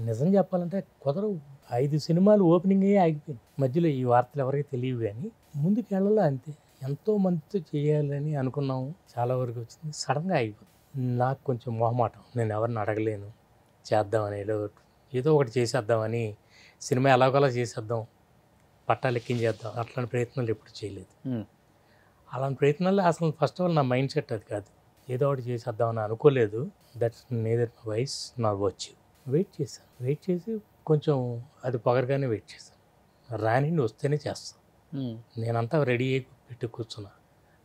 నిజం చెప్పాలంటే కుదరవు. 5 సినిమాలు ఓపెనింగ్ అయ్యి ఆగిపోయింది మధ్యలో. ఈ వార్తలు ఎవరికి తెలియవు, కానీ ముందుకు వెళ్ళాలి అంతే. ఎంతో మందితో చేయాలని అనుకున్నాము, చాలా వరకు వచ్చింది, సడన్గా ఆగిపోయింది. నాకు కొంచెం మొహమాటం, నేను ఎవరిని అడగలేను, చేద్దామని ఏదో ఒకటి చేసేద్దామని, సినిమా ఎలాగోలా చేసేద్దాం, పట్టాలు ఎక్కించేద్దాం, అట్లాంటి ప్రయత్నాలు ఎప్పుడు చేయలేదు. అలాంటి ప్రయత్నాలు అసలు ఫస్ట్ ఆఫ్ ఆల్ నా మైండ్ సెట్ అది కాదు. ఏదో ఒకటి చేసేద్దామని అనుకోలేదు. దట్స్ నేదర్ మై వాయిస్ నా వర్చ్యూ. వెయిట్ చేసి కొంచెం అది పొగరగానే వెయిట్ చేశాను. రానిండి వస్తేనే చేస్తాను. నేనంతా రెడీ అయి పెట్టి కూర్చున్నా,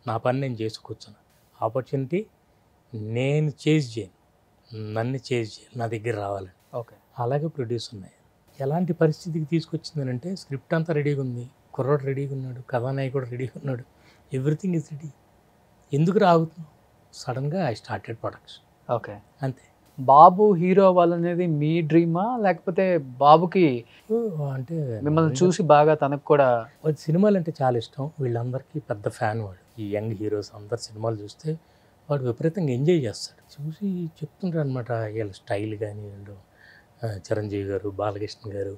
నా పని నేను చేసి కూర్చున్నా. ఆపర్చునిటీ నేను చేజ్ చేయను, నన్ను చేజ్ చేయాలి, నా దగ్గర రావాలని. ఓకే. అలాగే ప్రొడ్యూస్ ఉన్నాయి. ఎలాంటి పరిస్థితికి తీసుకొచ్చిందనంటే, స్క్రిప్ట్ అంతా రెడీగా ఉంది, కుర్రోడు రెడీగా ఉన్నాడు, కథానాయకుడు రెడీగా ఉన్నాడు, ఎవ్రీథింగ్ ఇస్ రెడీ, ఎందుకు రాగుతున్నావు? సడన్గా ఐ స్టార్టెడ్ ప్రొడక్షన్, ఓకే. అంతే. బాబు హీరో అవ్వాలనేది మీ డ్రీమా, లేకపోతే బాబుకి సో అంటే మిమ్మల్ని చూసి బాగా తనకు కూడా? వాడి సినిమాలు అంటే చాలా ఇష్టం, వీళ్ళందరికీ పెద్ద ఫ్యాన్ వాడు. ఈ యంగ్ హీరోస్ అందరు సినిమాలు చూస్తే వాడు విపరీతంగా ఎంజాయ్ చేస్తాడు. చూసి చెప్తుంటాడు అనమాట, వీళ్ళ స్టైల్ కానీ, వీళ్ళు చిరంజీవి గారు, బాలకృష్ణ గారు,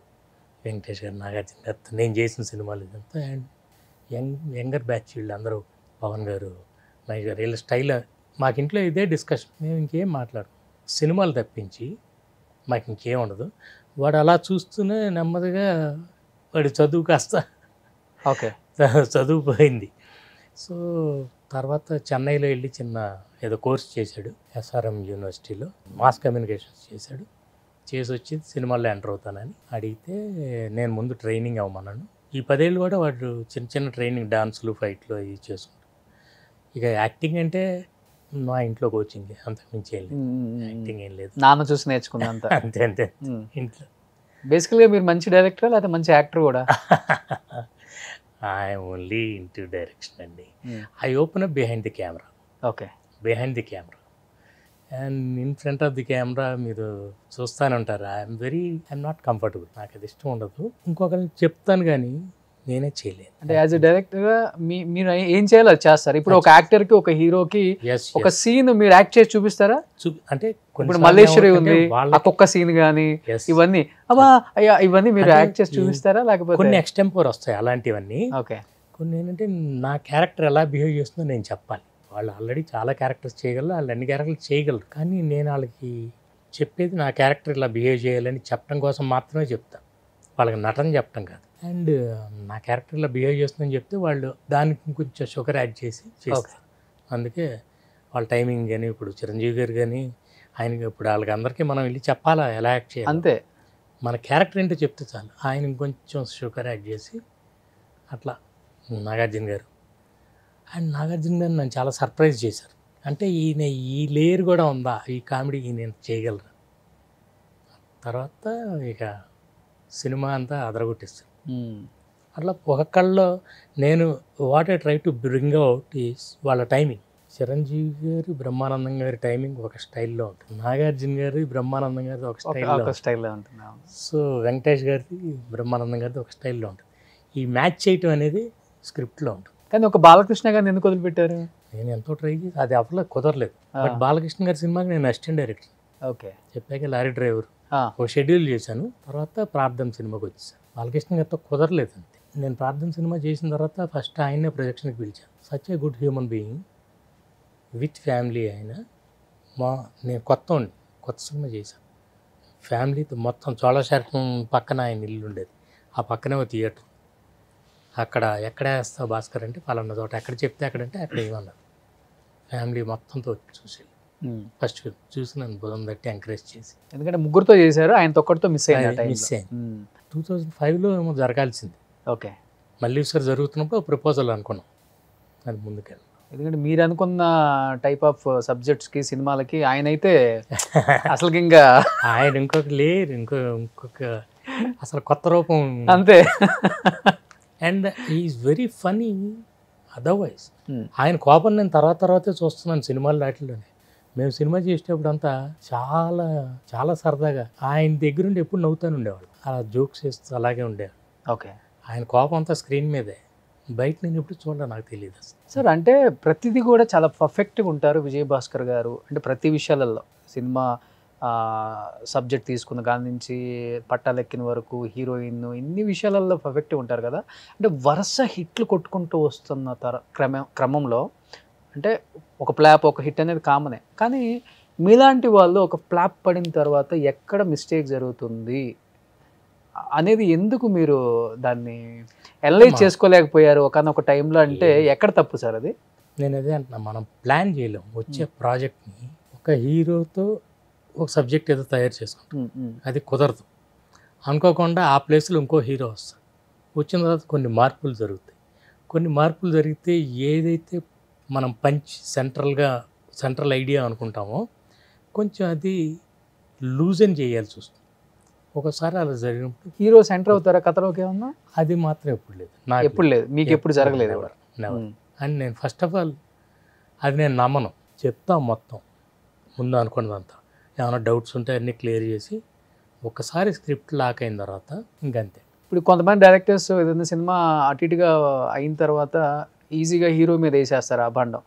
వెంకటేష్ గారు, నాగార్జున గారితో నేను చేసిన సినిమాలు ఇదంతా. అండ్ యంగర్ బ్యాచ్ వీళ్ళందరూ, పవన్ గారు, మహేష్ గారు, వీళ్ళ స్టైల్. మాకు ఇంట్లో ఇదే డిస్కషన్, మేము ఇంకేం మాట్లాడు, సినిమాలు తప్పించి మాకు ఇంకేం ఉండదు. వాడు అలా చూస్తూనే నెమ్మదిగా వాడి చదువు కాస్త ఓకే చదువు పోయింది. సో తర్వాత చెన్నైలో వెళ్ళి చిన్న ఏదో కోర్స్ చేశాడు, SRM యూనివర్సిటీలో మాస్ కమ్యూనికేషన్స్ చేశాడు. చేసి వచ్చి సినిమాల్లో ఎంటర్ అవుతానని అడిగితే నేను ముందు ట్రైనింగ్ అవ్వమన్నాను. ఈ 10 ఏళ్ళు కూడా వాడు చిన్న చిన్న ట్రైనింగ్, డాన్సులు, ఫైట్లు అవి చేసుకుంటాడు. ఇక యాక్టింగ్ అంటే మా ఇంట్లో కోచింగ్, అంతకుమించి ఏం లేదు, యాక్టింగ్ ఏం లేదు, నాన్న చూసి నేర్చుకుంది అంతా. అంతే అంతే ఇంట్లో. బేసికల్గా మీరు మంచి డైరెక్టర్ లేకపోతే మంచి యాక్టర్ కూడా? ఐఎమ్ ఓన్లీ ఇంటూ డైరెక్షన్ అండి. I open up behind the camera, okay. Behind the camera and in front of the camera మీరు చూస్తూనే ఉంటారు. ఐఎమ్ నాట్ కంఫర్టబుల్, నాకు అది ఇష్టం ఉండదు. ఇంకొకరిని చెప్తాను కానీ నేనే చేయలేను. అంటే యాజ్ ఎ డైరెక్టర్గా మీరు ఏం చేయాలో అది చేస్తారు. ఇప్పుడు ఒక యాక్టర్కి, ఒక హీరోకి ఒక సీన్ మీరు యాక్ట్ చేసి చూపిస్తారా? అంటే ఇప్పుడు మల్లేశ్వరి ఉంది, ఒక్కొక్క సీన్ కానీ ఇవన్నీ అబ్బా అయ్యా ఇవన్నీ మీరు యాక్ట్ చేసి చూపిస్తారా? లేకపోతే కొన్ని ఎక్స్టెంపోర్ వస్తాయి అలాంటివన్నీ. ఓకే. కొన్ని ఏంటంటే నా క్యారెక్టర్ ఎలా బిహేవ్ చేస్తుందో నేను చెప్పాలి. వాళ్ళు ఆల్రెడీ చాలా క్యారెక్టర్స్ చేయగలరు, వాళ్ళు అన్ని క్యారెక్టర్లు చేయగలరు, కానీ నేను వాళ్ళకి చెప్పేది నా క్యారెక్టర్ ఇలా బిహేవ్ చేయాలని చెప్పడం కోసం మాత్రమే చెప్తాను, వాళ్ళకి నటన చెప్పడం కాదు. అండ్ నా క్యారెక్టర్ ఇలా బిహేవ్ చేస్తుందని చెప్తే వాళ్ళు దానికి కొంచెం షుగర్ యాడ్ చేసి చేస్తారు. అందుకే వాళ్ళ టైమింగ్ కానీ, ఇప్పుడు చిరంజీవి గారు కానీ ఆయనకి, ఇప్పుడు వాళ్ళకి అందరికీ మనం వెళ్ళి చెప్పాలా ఎలా యాక్ట్ చేయాలి, అంతే. మన క్యారెక్టర్ ఏంటో చెప్తే చాలు. ఆయన కొంచెం షుగర్ యాడ్ చేసి అట్లా. నాగార్జున గారు నన్ను చాలా సర్ప్రైజ్ చేశారు. అంటే ఈయన ఈ లేయర్ కూడా ఉందా, ఈ కామెడీ నేను చేయగలరా. తర్వాత ఇక సినిమా అంతా అదరగొట్టేస్తాను. అట్లా ఒక్కొక్కళ్ళలో నేను what I try to bring out is వాళ్ళ టైమింగ్. చిరంజీవి గారు, బ్రహ్మానందం గారి టైమింగ్ ఒక స్టైల్లో ఉంటుంది, నాగార్జున గారి, బ్రహ్మానందం గారిది ఒక స్టైల్లో ఉంటుంది. సో వెంకటేష్ గారిది, బ్రహ్మానందం గారిది ఒక స్టైల్లో ఉంటుంది. ఈ మ్యాచ్ చేయటం అనేది స్క్రిప్ట్లో ఉంటుంది. కానీ ఒక బాలకృష్ణ గారిని ఎందుకు వదిలిపెట్టారు? నేను ఎంతో ట్రై చేసి అది అవ్వలే, కుదరలేదు. బట్ బాలకృష్ణ గారి సినిమాకి నేను అసిస్టెంట్ డైరెక్టర్. ఓకే. చెప్పాక లారీ డ్రైవర్ ఒక షెడ్యూల్ చేశాను. తర్వాత ప్రార్థన సినిమాకి వచ్చేసాను. బాలకృష్ణ గారితో కుదరలేదు అంతే. నేను ప్రార్థన సినిమా చేసిన తర్వాత ఫస్ట్ ఆయన్నే ప్రొజెక్షన్కి పిలిచాను. Such a good human being with family. ఆయన నేను కొత్త సినిమా చేశాను ఫ్యామిలీతో. మొత్తం చోళశాఖం పక్కన ఆయన ఇల్లు ఉండేది, ఆ పక్కనే ఒక థియేటర్. అక్కడ ఎక్కడ వేస్తావు భాస్కర్ అంటే పలానా చోట, ఎక్కడ చెప్తే అక్కడంటే అక్కడ ఏమన్నారు. ఫ్యామిలీ మొత్తంతో చూసి ఫస్ట్ ఫిల్మ్ చూసి నన్ను బుధం తట్టి ఎంకరేజ్ చేసి, ఎందుకంటే ముగ్గురుతో చేశారు, ఆయనతో ఒక్కడితో మిస్ అయింది. 2005లో ఏమో జరగాల్సింది. ఓకే. మళ్ళీ ఒకసారి జరుగుతున్నప్పుడు ప్రపోజల్ అనుకున్నాం, అది ముందుకెళ్ళి. ఎందుకంటే మీరు అనుకున్న టైప్ ఆఫ్ సబ్జెక్ట్స్కి, సినిమాలకి ఆయన అయితే అసలు ఇంకా ఆయన ఇంకొక లేరు, ఇంకొక అసలు కొత్త రూపం అంతే. And is very funny. Otherwise ఆయన కోపం నేను తర్వాతే చూస్తున్నాను సినిమాలు వాటిల్లోనే. మేము సినిమా చేసేటప్పుడు అంతా చాలా చాలా సరదాగా ఆయన దగ్గరుండి ఎప్పుడు నవ్వుతాను ఉండేవాళ్ళు, అలా జోక్స్ చేస్తూ అలాగే ఉండేవాళ్ళు. ఓకే. ఆయన కోపం అంతా స్క్రీన్ మీదే, బయట నేను ఎప్పుడు చూడాలి నాకు తెలియదు అసలు. సార్ అంటే ప్రతిదీ కూడా చాలా పర్ఫెక్ట్గా ఉంటారు విజయభాస్కర్ గారు. అంటే ప్రతి విషయాలలో, సినిమా సబ్జెక్ట్ తీసుకున్న దాని నుంచి పట్టాలెక్కిన వరకు, హీరోయిన్, ఇన్ని విషయాలలో పర్ఫెక్ట్గా ఉంటారు కదా. అంటే వరుస హిట్లు కొట్టుకుంటూ వస్తున్న క్రమంలో అంటే ఒక ఫ్లాప్, ఒక హిట్ అనేది కామనే, కానీ మీలాంటి వాళ్ళు ఒక ఫ్లాప్ పడిన తర్వాత ఎక్కడ మిస్టేక్ జరుగుతుంది అనేది ఎందుకు మీరు దాన్ని అనలైజ్ చేసుకోలేకపోయారు ఒకనొక టైంలో? అంటే ఎక్కడ తప్పు సార్ అది? నేను అదే అంటున్నా, మనం ప్లాన్ చేయలేం. వచ్చే ప్రాజెక్ట్ని ఒక హీరోతో ఒక సబ్జెక్ట్ ఏదో తయారు చేసుకుంటాం, అది కుదరదు. అనుకోకుండా ఆ ప్లేస్లో ఇంకో హీరో వస్తాడు. వచ్చిన తర్వాత కొన్ని మార్పులు జరుగుతాయి. కొన్ని మార్పులు జరిగితే ఏదైతే మనం సెంట్రల్ ఐడియా అనుకుంటామో కొంచెం అది లూజన్ చేయాల్సి వస్తుంది. ఒకసారి అలా జరిగినప్పుడు హీరో సెంటర్ అవుతారా కథలోకి ఏమన్నా? అది మాత్రం ఎప్పుడు లేదు, ఎప్పుడు లేదు, మీకు ఎప్పుడు జరగలేదు. అని నేను ఫస్ట్ ఆఫ్ ఆల్ అది నేను నమ్మను. చెప్తాం మొత్తం ముందు అనుకున్నదంతా. ఏమైనా డౌట్స్ ఉంటే అన్నీ క్లియర్ చేసి ఒక్కసారి స్క్రిప్ట్ లాక్ అయిన తర్వాత ఇంకంతే. ఇప్పుడు కొంతమంది డైరెక్టర్స్ ఏదైనా సినిమా అటు ఇటుగా అయిన తర్వాత ఈజీగా హీరో మీద వేసేస్తారు ఆ బండం.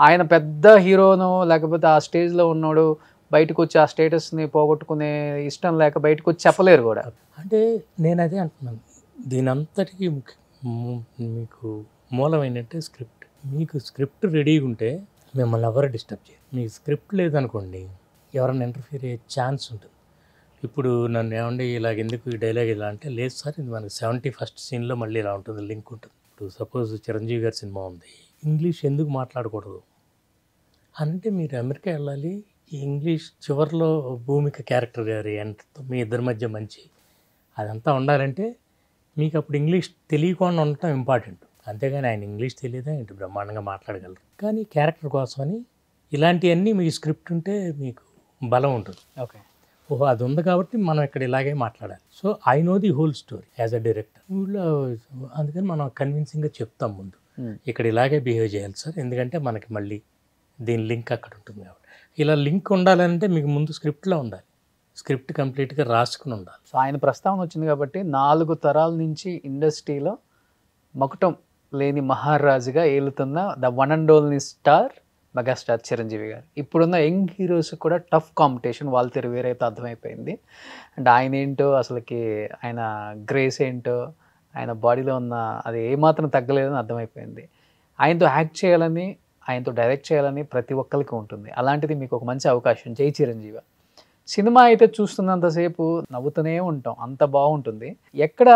ఆయన పెద్ద హీరోను లేకపోతే ఆ స్టేజ్లో ఉన్నాడు, బయటకు వచ్చి ఆ స్టేటస్ని పోగొట్టుకునే ఇష్టం లేక బయటకు వచ్చి చెప్పలేరు కూడా. అంటే నేను అదే అంటున్నాను, దీని అంతటికీ మీకు మూలం ఏంటంటే స్క్రిప్ట్. మీకు స్క్రిప్ట్ రెడీగా ఉంటే మిమ్మల్ని ఎవరు డిస్టర్బ్ చేయరు. మీకు స్క్రిప్ట్ లేదనుకోండి ఎవరైనా ఇంటర్ఫియర్ అయ్యే ఛాన్స్ ఉంటుంది. ఇప్పుడు నన్ను ఏమండి ఇలాగ ఎందుకు ఈ డైలాగ్ ఇలా అంటే, లేదు సార్ ఇది మనకి 71st సీన్లో మళ్ళీ ఇలా ఉంటుంది, లింక్ ఉంటుంది. ఇప్పుడు సపోజ్ చిరంజీవి గారి సినిమా ఉంది, ఇంగ్లీష్ ఎందుకు మాట్లాడకూడదు అంటే మీరు అమెరికా వెళ్ళాలి, ఈ ఇంగ్లీష్ చివరిలో భూమిక క్యారెక్టర్ గారి ఎంతో మీ ఇద్దరి మధ్య మంచి అదంతా ఉండాలంటే మీకు అప్పుడు ఇంగ్లీష్ తెలియకుండా ఉండటం ఇంపార్టెంట్. అంతేగాని ఆయన ఇంగ్లీష్ తెలియదా ఏంటి, బ్రహ్మాండంగా మాట్లాడగలరు. కానీ క్యారెక్టర్ కోసమని ఇలాంటివన్నీ మీ స్క్రిప్ట్ ఉంటే మీకు బలం ఉంటుంది. ఓకే, ఓహో అది ఉంది కాబట్టి మనం ఇక్కడ ఇలాగే మాట్లాడాలి. So I know the whole story as a director. అందుకని మనం కన్విన్సింగ్గా చెప్తాం ముందు, ఇక్కడ ఇలాగే బిహేవ్ చేయాలి సార్, ఎందుకంటే మనకి మళ్ళీ దీని లింక్ అక్కడ ఉంటుంది కాబట్టి. ఇలా లింక్ ఉండాలంటే మీకు ముందు స్క్రిప్ట్లో ఉండాలి, స్క్రిప్ట్ కంప్లీట్గా రాసుకుని ఉండాలి. సో ఆయన ప్రస్తావన వచ్చింది కాబట్టి 4 తరాల నుంచి ఇండస్ట్రీలో మకుటం లేని మహారాజుగా ఏలుతున్న the one and only star megastar Chiranjeevi garu. ఇప్పుడున్న యంగ్ హీరోస్ కూడా టఫ్ కాంపిటీషన్, వాళ్ళ తీరు వేరైతే అర్థమైపోయింది. అండ్ ఆయన ఏంటో అసలుకి, ఆయన గ్రేస్ ఏంటో, ఆయన బాడీలో ఉన్న అది ఏమాత్రం తగ్గలేదని అర్థమైపోయింది. ఆయనతో యాక్ట్ చేయాలని, ఆయనతో డైరెక్ట్ చేయాలని ప్రతి ఒక్కరికి ఉంటుంది. అలాంటిది మీకు ఒక మంచి అవకాశం, జై చిరంజీవి. సినిమా అయితే చూస్తున్నంతసేపు నవ్వుతూనే ఉంటాం, అంత బాగుంటుంది. ఎక్కడ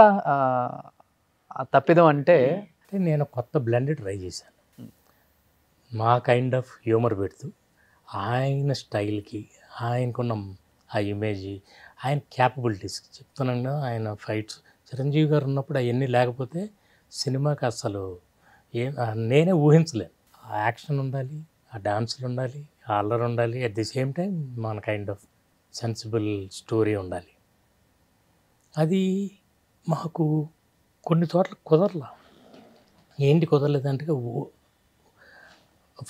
తప్పిదం అంటే నేను కొత్త బ్లెండ్ ట్రై చేశాను, మా కైండ్ ఆఫ్ హ్యూమర్ పెడుతూ ఆయన స్టైల్కి, ఆయనకున్న ఆ ఇమేజ్, ఆయన క్యాపబిలిటీస్కి చెప్తున్నాను. ఆయన ఫైట్స్ చిరంజీవి గారు ఉన్నప్పుడు అవన్నీ లేకపోతే సినిమాకి అసలు నేనే ఊహించలేను. ఆ యాక్షన్ ఉండాలి, ఆ డాన్సులు ఉండాలి, ఆ అల్లరి ఉండాలి, అట్ ది సేమ్ టైం మన కైండ్ ఆఫ్ సెన్సిబుల్ స్టోరీ ఉండాలి. అది మాకు కొన్ని చోట్ల కుదరలా. ఏంటి కుదరలేదంటే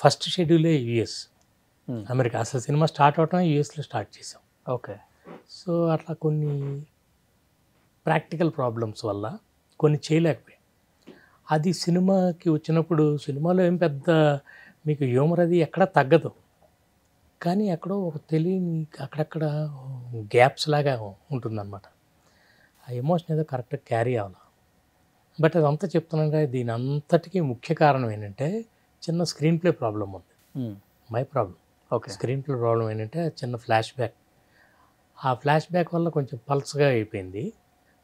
ఫస్ట్ షెడ్యూలే యుఎస్, అమెరికా. అసలు సినిమా స్టార్ట్ అవటమే యుఎస్లో స్టార్ట్ చేసాం. ఓకే. సో అట్లా కొన్ని ప్రాక్టికల్ ప్రాబ్లమ్స్ వల్ల కొన్ని చేయలేకపోయాం. అది సినిమాకి వచ్చినప్పుడు సినిమాలో ఏం పెద్ద మీకు హ్యూమర్ అది ఎక్కడా తగ్గదు, కానీ ఎక్కడో ఒక తెలియని అక్కడక్కడ గ్యాప్స్ లాగా ఉంటుందన్నమాట. ఆ ఎమోషన్ ఏదో కరెక్ట్గా క్యారీ అవ్వాలి. బట్ అదంతా చెప్తున్నాగా, దీని అంతటికీ ముఖ్య కారణం ఏంటంటే చిన్న స్క్రీన్ ప్లే ప్రాబ్లం ఉంది. My problem. Okay. Screen play problem ఏంటంటే చిన్న ఫ్లాష్ బ్యాక్, ఆ ఫ్లాష్ బ్యాక్ వల్ల కొంచెం పల్స్గా అయిపోయింది.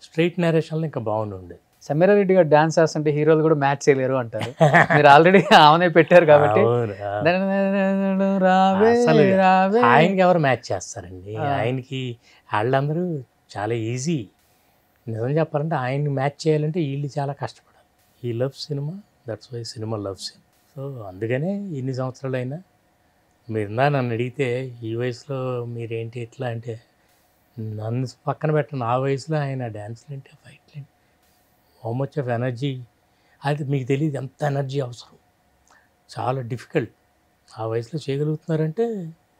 స్ట్రైట్ నేరేషన్లో ఇంకా బాగుంది. సమీరారెడ్డి గారు డాన్స్ చేస్తుంటే హీరోలు కూడా మ్యాచ్ చేయలేరు అంటారు. మీరు ఆల్రెడీ ఆమెనే పెట్టారు కాబట్టి అసలు ఆయనకి ఎవరు మ్యాచ్ చేస్తారండి? ఆయనకి వాళ్ళందరూ చాలా ఈజీ. నిజం చెప్పాలంటే ఆయన్ని మ్యాచ్ చేయాలంటే వీళ్ళు చాలా కష్టపడాలి. He love cinema, that's why cinema loves him. So అందుకనే ఇన్ని సంవత్సరాలైనా మీరు నన్ను అడిగితే ఈ వయసులో మీరేంటి ఎట్లా అంటే, నన్ను పక్కన పెట్టిన ఆ వయసులో ఆయన డ్యాన్స్లు ఏంటి, ఫైట్లు ఏంటి, హౌ మచ్ ఆఫ్ ఎనర్జీ, అది మీకు తెలియదు ఎంత ఎనర్జీ అవసరం. చాలా డిఫికల్ట్. ఆ వయసులో చేయగలుగుతున్నారంటే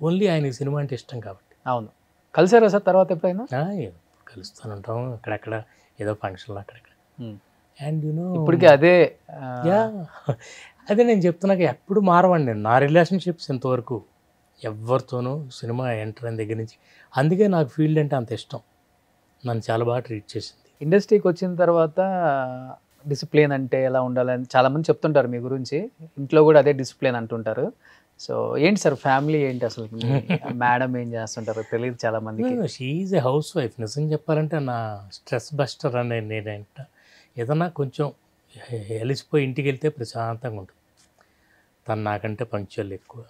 ఓన్లీ ఆయనకి సినిమా అంటే ఇష్టం కాబట్టి. అవును. కలిసారా సార్ తర్వాత ఎప్పుడైనా? కలుస్తూనే ఉంటాం అక్కడక్కడ, ఏదో ఫంక్షన్లో అక్కడక్కడ. అండ్ ఇప్పటికీ అదే అదే నేను చెప్తున్నాక ఎప్పుడు మారవండి నా రిలేషన్షిప్స్ ఇంతవరకు ఎవరితోనూ సినిమా ఎంటర్ అయిన దగ్గర నుంచి. అందుకే నాకు ఫీల్డ్ అంటే అంత ఇష్టం, నన్ను చాలా బాగా ట్రీట్ చేసింది. ఇండస్ట్రీకి వచ్చిన తర్వాత డిసిప్లిన్ అంటే ఎలా ఉండాలని చాలామంది చెప్తుంటారు మీ గురించి, ఇంట్లో కూడా అదే డిసిప్లిన్ అంటుంటారు. సో ఏంటి సార్ ఫ్యామిలీ ఏంటి అసలు, మేడం ఏం చేస్తుంటారో తెలియదు చాలా మందికి. She is a house wife. నిజం చెప్పాలంటే నా స్ట్రెస్ బస్టర్ అనే నేనంట. ఏదన్నా కొంచెం వెలిసిపోయి ఇంటికి వెళ్తే ప్రశాంతంగా ఉంటుంది. తను నాకంటే పంక్చువల్ ఎక్కువ.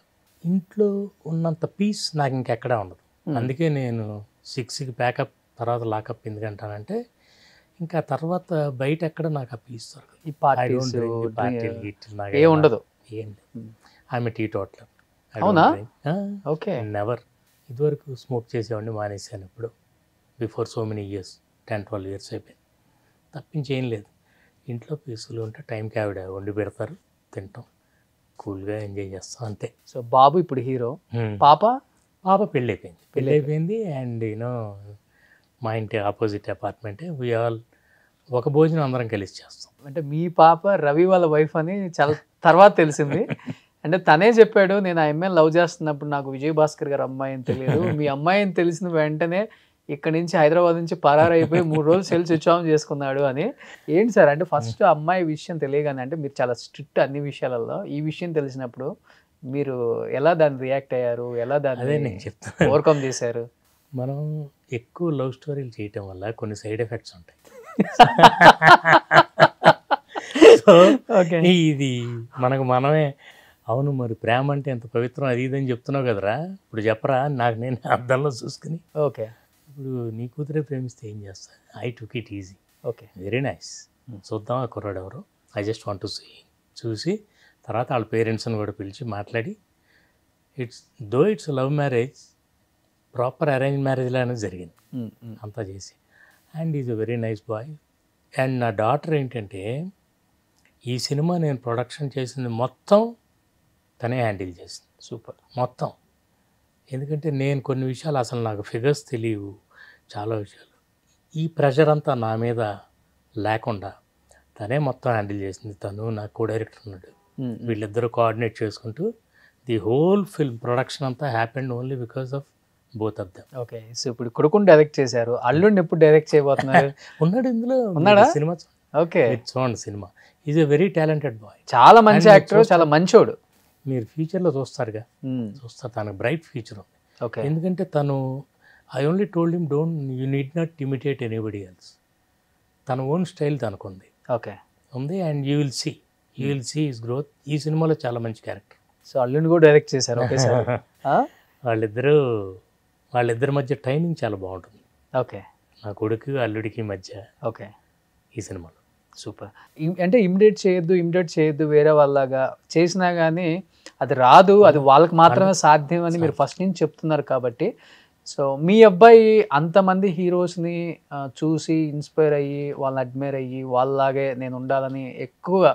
ఇంట్లో ఉన్నంత పీస్ నాకు ఇంకెక్కడా ఉండదు. అందుకే నేను 6కి ప్యాకప్ తర్వాత లాకప్ ఎందుకంటానంటే, ఇంకా తర్వాత బయట ఎక్కడ నాకు ఆ పీస్ దొరకదు. ఈ పార్టీలు ఏ ఉండదు, ఏం లేదు. ఆమె టీ టోటల్. అవునా? ఓకే. నెవర్. ఇదివరకు స్మోక్ చేసేవాడిని, మానేశాను ఇప్పుడు. Before so many years, 10-12 years అయిపోయింది. తప్పించి ఏం లేదు. ఇంట్లో పీసులు ఉంటే టైంకి ఆవిడ వండి పెడతారు, తింటాం. కూల్గా ఎంజాయ్ చేస్తాం అంతే. సో బాబు ఇప్పుడు హీరో, పాప పాప పెళ్ళి అయిపోయింది అండ్ యూనో మా ఇంటి ఆపోజిట్ అపార్ట్మెంటే వి ఆల్ ఒక భోజనం అందరం కలిసి చేస్తాం. అంటే మీ పాప రవి వాళ్ళ వైఫ్ అని చాలా తర్వాత తెలిసింది. అంటే తనే చెప్పాడు, నేను ఆ అమ్మాయిని లవ్ చేస్తున్నప్పుడు నాకు విజయ్ భాస్కర్ గారు అమ్మాయి అని తెలియదు, మీ అమ్మాయి అని తెలిసిన వెంటనే ఇక్కడ నుంచి హైదరాబాద్ నుంచి పరారైపోయి 3 రోజులు సెల్ స్విచ్ ఆన్ చేసుకున్నాడు అని. ఏంటి సార్ అంటే ఫస్ట్ అమ్మాయి విషయం తెలియగానే, అంటే మీరు చాలా స్ట్రిక్ట్ అన్ని విషయాలలో, ఈ విషయం తెలిసినప్పుడు మీరు ఎలా దాన్ని రియాక్ట్ అయ్యారు, ఎలా అదే దాన్ని నేను చెప్తాను. ఓవర్కమ్ చేశారు? మనం ఎక్కువ లవ్ స్టోరీలు చేయటం వల్ల కొన్ని సైడ్ ఎఫెక్ట్స్ ఉంటాయి. So okay. ఇది మనకు మనమే అవును మరి ప్రేమ అంటే ఎంత పవిత్రం అది ఇదని చెప్తున్నావు కదరా, ఇప్పుడు చెప్పరా నాకు నేను అద్దంలో చూసుకుని, ఓకే. ఇప్పుడు నీ కూతురే ప్రేమిస్తే ఏం చేస్తా, I took it easy, okay. Very nice, చూద్దాం ఆ కుర్రాడు ఎవరు, I just want to see, చూసి తర్వాత వాళ్ళ పేరెంట్స్ని కూడా పిలిచి మాట్లాడి, it's love marriage proper arrange marriage లానే జరిగింది అంతా చేసి. And is a very nice boy. And నా డాటర్ ఏంటంటే ఈ సినిమా నేను ప్రొడక్షన్ చేసింది మొత్తం తనే హ్యాండిల్ చేసింది. సూపర్. మొత్తం. ఎందుకంటే నేను కొన్ని విషయాలు అసలు నాకు ఫిగర్స్ తెలియవు, చాలా విషయాలు, ఈ ప్రెషర్ అంతా నా మీద లేకుండా తనే మొత్తం హ్యాండిల్ చేసింది. తను నా కో డైరెక్టర్ ఉన్నాడు, వీళ్ళిద్దరూ కోఆర్డినేట్ చేసుకుంటూ ది హోల్ ఫిల్మ్ ప్రొడక్షన్ అంతా happened only because of both of them. Okay. So ఇప్పుడు కొడుకుని డైరెక్ట్ చేశారు, అల్లుడిని ఎప్పుడు డైరెక్ట్ చేయబోతున్నారు? ఉన్నాడు ఇందులో, ఉన్నాడా? Cinema okay. చూడండి, cinema is a very talented boy, చాలా మంచి యాక్టర్, చాలా మంచోడు. మీరు ఫ్యూచర్లో చూస్తారుగా, చూస్తారు, తనకు బ్రైట్ ఫ్యూచర్ ఉంది. ఓకే. ఎందుకంటే తను I only told him don't you need not imitate anybody else, తన ఓన్ స్టైల్ తనకుంది ఓకే ఉంది. And you will see his growth. ఈ సినిమాలో చాలా మంచి క్యారెక్టర్. సో అల్లుడిని కూడా డైరెక్ట్ చేశారు. Okay sir. వాళ్ళిద్దరి మధ్య టైమింగ్ చాలా బాగుంటుంది. ఓకే. నా కొడుకు అల్లుడికి మధ్య ఓకే. ఈ సినిమాలో సూపర్. అంటే ఇమిటేట్ చేయొద్దు వేరే వాళ్ళగా చేసినా కానీ అది రాదు, అది వాళ్ళకి మాత్రమే సాధ్యం అని మీరు ఫస్ట్ నుంచి చెప్తున్నారు కాబట్టి. సో మీ అబ్బాయి అంతమంది హీరోస్ని చూసి ఇన్స్పైర్ అయ్యి, వాళ్ళని అడ్మైర్ అయ్యి, వాళ్ళలాగే నేను ఉండాలని ఎక్కువగా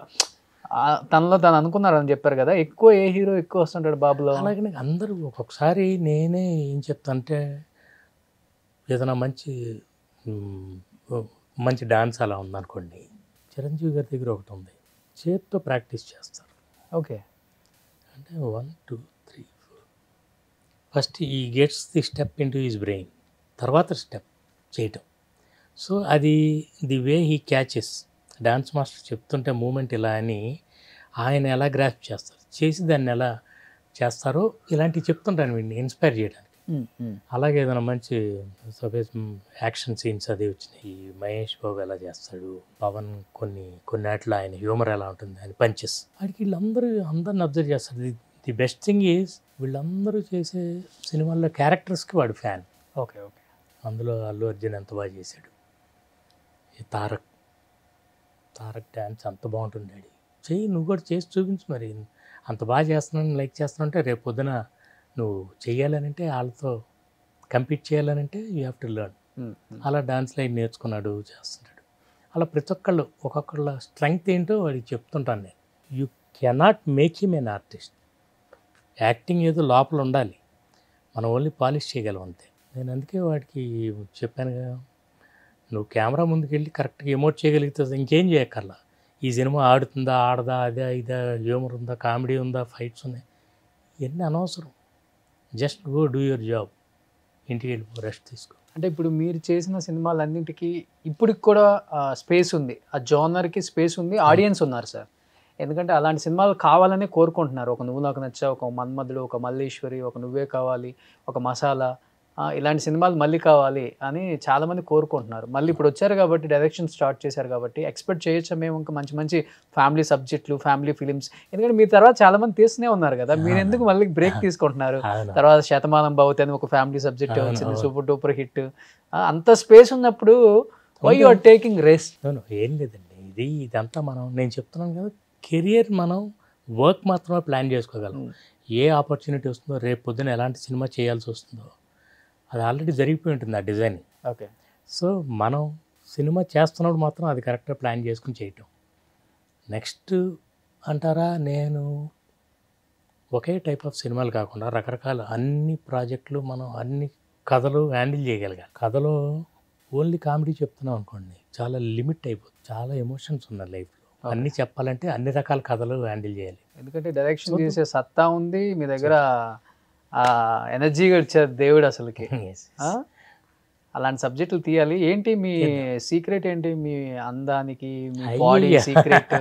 తనలో తను అనుకున్నారని చెప్పారు కదా, ఎక్కువ ఏ హీరో ఎక్కువ వస్తుంటాడు బాబులో? అలాగే నాకు అందరూ ఒక్కొక్కసారి నేనే ఏం చెప్తానంటే, ఏదైనా మంచి డాన్స్ అలా ఉందనుకోండి, చిరంజీవి గారి దగ్గర ఒకటి ఉంది, చేత్తో ప్రాక్టీస్ చేస్తారు. ఓకే. అంటే 1 2 3 4 ఫస్ట్ ఈ gets the step in to his brain, తర్వాత స్టెప్ చేయటం. సో అది the way he catches, dance master చెప్తుంటే మూమెంట్ ఇలా అని ఆయన ఎలా గ్రాస్ప్ చేస్తారు, చేసి దాన్ని ఎలా చేస్తారో ఇలాంటివి చెప్తుంటాను వీడిని ఇన్స్పైర్ చేయడానికి. అలాగే ఏదైనా మంచి సపోజ్ యాక్షన్ సీన్స్ అది వచ్చినాయి, మహేష్ బాబు ఎలా చేస్తాడు, పవన్ కొన్నిట్లో ఆయన హ్యూమర్ ఎలా ఉంటుంది, ఆయన పంచెస్, వాడికి అందరిని అబ్జర్వ్ చేస్తాడు. ది బెస్ట్ థింగ్ ఈజ్ వీళ్ళందరూ చేసే సినిమాల్లో క్యారెక్టర్స్కి వాడు ఫ్యాన్. ఓకే. ఓకే. అందులో అల్లు అర్జున్ ఎంత బాగా చేశాడు, ఈ తారక్ డ్యాన్స్ అంత బాగుంటుంది, డాడీ చెయ్యి, నువ్వు కూడా చేసి చూపించు, మరి అంత బాగా చేస్తున్నాను లైక్ చేస్తున్నావు అంటే రేపు పొద్దున నువ్వు చెయ్యాలనంటే, వాళ్ళతో కంపీట్ చేయాలనంటే యూ హ్యావ్ టు లెర్న్. అలా డాన్స్ లైన్ నేర్చుకున్నాడు, చేస్తున్నాడు. అలా ప్రతి ఒక్కొక్కళ్ళ స్ట్రెంగ్త్ ఏంటో వాడికి చెప్తుంటాను నేను. You cannot make him an artist. Acting ఏదో లోపల ఉండాలి, మనం ఓన్లీ పాలిష్ చేయగలం అంతే. నేను అందుకే వాడికి చెప్పానుగా, నువ్వు కెమెరా ముందుకు వెళ్ళి కరెక్ట్గా ఎమోట్ చేయగలిగితే ఇంకేం చేయక్కర్లా. ఈ సినిమా ఆడుతుందా ఆడదా, అదే ఇదా, హ్యూమర్ ఉందా, కామెడీ ఉందా, ఫైట్స్ ఉన్నాయి, ఇవన్నీ అనవసరం. Just go do your job, ఇంటికి వెళ్ళిపో, రెస్ట్ తీసుకో. అంటే ఇప్పుడు మీరు చేసిన సినిమాలన్నింటికి ఇప్పటికి కూడా స్పేస్ ఉంది, ఆ జోనర్కి స్పేస్ ఉంది, ఆడియన్స్ ఉన్నారు సార్. ఎందుకంటే అలాంటి సినిమాలు కావాలని కోరుకుంటున్నారు. ఒక నువ్వు నాకు నచ్చా, ఒక మన్మధుడు, ఒక మల్లేశ్వరి, ఒక నువ్వే కావాలి, ఒక మసాలా, ఇలాంటి సినిమాలు మళ్ళీ కావాలి అని చాలామంది కోరుకుంటున్నారు. మళ్ళీ ఇప్పుడు వచ్చారు కాబట్టి, డైరెక్షన్ స్టార్ట్ చేశారు కాబట్టి ఎక్స్పెక్ట్ చేయొచ్చా మేము ఇంకా మంచి ఫ్యామిలీ సబ్జెక్టులు, ఫ్యామిలీ ఫిలిమ్స్? ఎందుకంటే మీ తర్వాత చాలామంది తీస్తూనే ఉన్నారు కదా, మీరు ఎందుకు మళ్ళీ బ్రేక్ తీసుకుంటున్నారు? తర్వాత శతమానం భవతి అని ఒక ఫ్యామిలీ సబ్జెక్ట్ వచ్చింది, సూపర్ డూపర్ హిట్. అంత స్పేస్ ఉన్నప్పుడు why you are taking rest? ఏం లేదండి, ఇదంతా నేను చెప్తున్నాను కదా, కెరియర్ మనం వర్క్ మాత్రమే ప్లాన్ చేసుకోగలం. ఏ ఆపర్చునిటీ వస్తుందో, రేపు పొద్దున ఎలాంటి సినిమా చేయాల్సి వస్తుందో అది ఆల్రెడీ జరిగిపోయి ఉంటుంది, ఆ డిజైనింగ్. ఓకే. సో మనం సినిమా చేస్తున్నప్పుడు మాత్రం అది కరెక్ట్గా ప్లాన్ చేసుకుని చేయటం. నెక్స్ట్ అంటారా, నేను ఒకే టైప్ ఆఫ్ సినిమాలు కాకుండా రకరకాల అన్ని ప్రాజెక్టులు మనం అన్ని కథలు హ్యాండిల్ చేయగలగాలి. కథలో ఓన్లీ కామెడీ చెప్తున్నాం అనుకోండి, చాలా లిమిట్ అయిపోతుంది. చాలా ఎమోషన్స్ ఉన్నాయి లైఫ్లో. అన్నీ చెప్పాలంటే అన్ని రకాల కథలు హ్యాండిల్ చేయాలి. ఎందుకంటే డైరెక్షన్ చేసే సత్తా ఉంది మీ దగ్గర, ఎనర్జీగా ఇచ్చారు దేవుడు అసలుకి. అలాంటి సబ్జెక్టులు తీయాలి. ఏంటి మీ సీక్రెట్ ఏంటి? మీ అందానికి మీ బాడీ సీక్రెట్?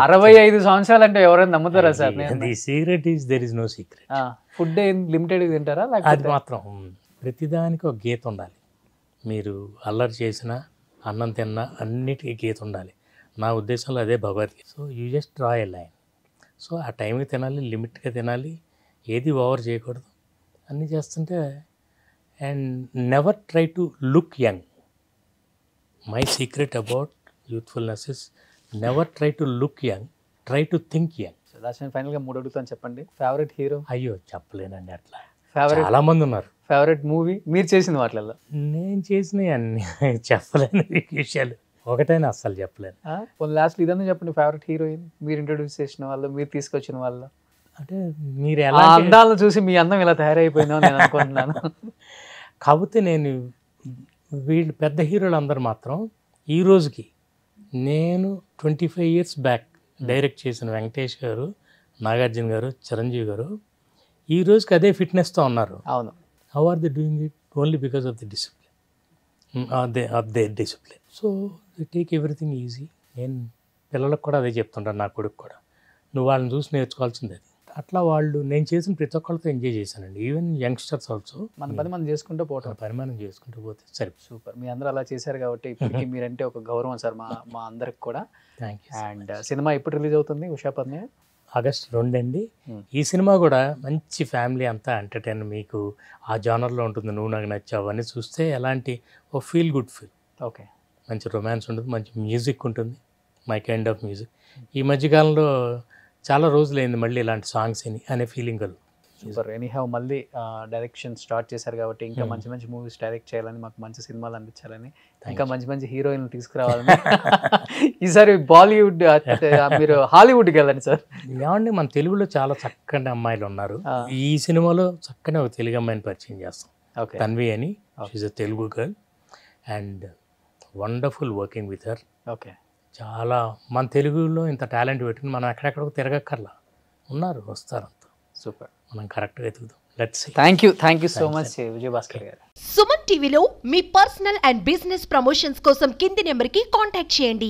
65 సంవత్సరాలు అంటే ఎవరైనా నమ్ముతారా sir? The secret is there is no secret. Food limited తింటారా? అది మాత్రం ప్రతిదానికి ఒక గీత ఉండాలి. మీరు అల్లరి చేసినా అన్నం తిన్నా అన్నిటికీ గీత ఉండాలి. నా ఉద్దేశంలో అదే Bhagavad Gita. So you just draw a line. So ఆ టైంకి తినాలి, లిమిట్గా తినాలి, ఏది ఓవర్ చేయకూడదు. అన్నీ చేస్తుంటే and never try to look young. My secret about youthfulness is never try to look young, try to think young. Last ఫైనల్గా 3 అడుగుతాను, చెప్పండి. Favourite hero? అయ్యో చెప్పలేనండి, అట్లా ఫేవరెట్ చాలా మంది ఉన్నారు. ఫేవరెట్ మూవీ మీరు చేసిన వాటిల్లో? నేను చేసినవి అన్ని చెప్పలేను విషయాలు, ఒకటైనా అస్సలు చెప్పలేను. లాస్ట్ ఇదన్నా చెప్పండి. ఫేవరెట్ హీరోయిన్ మీరు ఇంట్రొడ్యూస్ చేసిన వాళ్ళు, మీరు తీసుకొచ్చిన వాళ్ళు? అంటే మీరు ఎలా అందాలను చూసి మీ అందం ఇలా తయారైపోయిందో నేను అనుకుంటున్నాను. కాకపోతే నేను వీళ్ళు పెద్ద హీరోలు అందరూ మాత్రం ఈ రోజుకి, నేను 25 years బ్యాక్ డైరెక్ట్ చేసిన వెంకటేష్ గారు, నాగార్జున గారు, చిరంజీవి గారు ఈ రోజుకి అదే ఫిట్నెస్తో ఉన్నారు. అవును. How are they doing it? Only because of the discipline, of they discipline. So they take everything easy. నేను పిల్లలకు కూడా అదే చెప్తుంటాను, నా కొడుకు కూడా, నువ్వు వాళ్ళని చూసి నేర్చుకోవాల్సింది అది. అట్లా వాళ్ళు నేను చేసిన ప్రతి ఒక్కళ్ళతో ఎంజాయ్ చేశానండి. Even youngsters also. మన పని మనం చేసుకుంటూ పోవటం, పని మనం చేసుకుంటూ పోతే సరే. సూపర్. మీ అందరూ అలా చేశారు కాబట్టి ఇప్పటికీ మీరంటే ఒక గౌరవం సార్ మా అందరికి కూడా. Thank you. అండ్ సినిమా ఎప్పుడు రిలీజ్ అవుతుంది? ఉషా పద్మయ్య August 2 అండి. ఈ సినిమా కూడా మంచి ఫ్యామిలీ అంతా ఎంటర్టైన్, మీకు ఆ జానర్లో ఉంటుంది. నువ్వు నాకు నచ్చావు అవన్నీ చూస్తే ఎలాంటి ఓ ఫీల్ గుడ్ ఫీల్. ఓకే. మంచి రొమాన్స్ ఉంటుంది, మంచి మ్యూజిక్ ఉంటుంది, మై కైండ్ ఆఫ్ మ్యూజిక్. ఈ మధ్యకాలంలో చాలా రోజులైంది మళ్ళీ ఇలాంటి సాంగ్స్ అనే ఫీలింగ్ కలుగు. సూపర్. ఎనీహౌ మళ్ళీ డైరెక్షన్ స్టార్ట్ చేశారు కాబట్టి ఇంకా మంచి మంచి మూవీస్ డైరెక్ట్ చేయాలని, మాకు మంచి సినిమాలు అందించాలని, ఇంకా మంచి మంచి హీరోయిన్లు తీసుకురావాలని. ఈసారి బాలీవుడ్ మీరు హాలీవుడ్కి వెళ్ళండి సార్. ఏమండి, మన తెలుగులో చాలా చక్కని అమ్మాయిలు ఉన్నారు. ఈ సినిమాలో చక్కని ఒక తెలుగు అమ్మాయిని పరిచయం చేస్తాం. ఓకే. తన్వి అని, she a Telugu girl and wonderful working with her. Okay. చాలా మన తెలుగులో ఇంత టాలెంట్ పెట్టుకుని మనం ఎక్కడెక్కడికి తిరగక్కర్లా, ఉన్నారు, వస్తారు అంతా. సూపర్. మనం కరెక్ట్గా ఎదుగుదాం. Let's see. Thank you so much Vijayabhaskar garu. Suman టీవీలో మీ పర్సనల్ అండ్ బిజినెస్ ప్రమోషన్స్ కోసం కింది నెంబర్కి కాంటాక్ట్ చేయండి.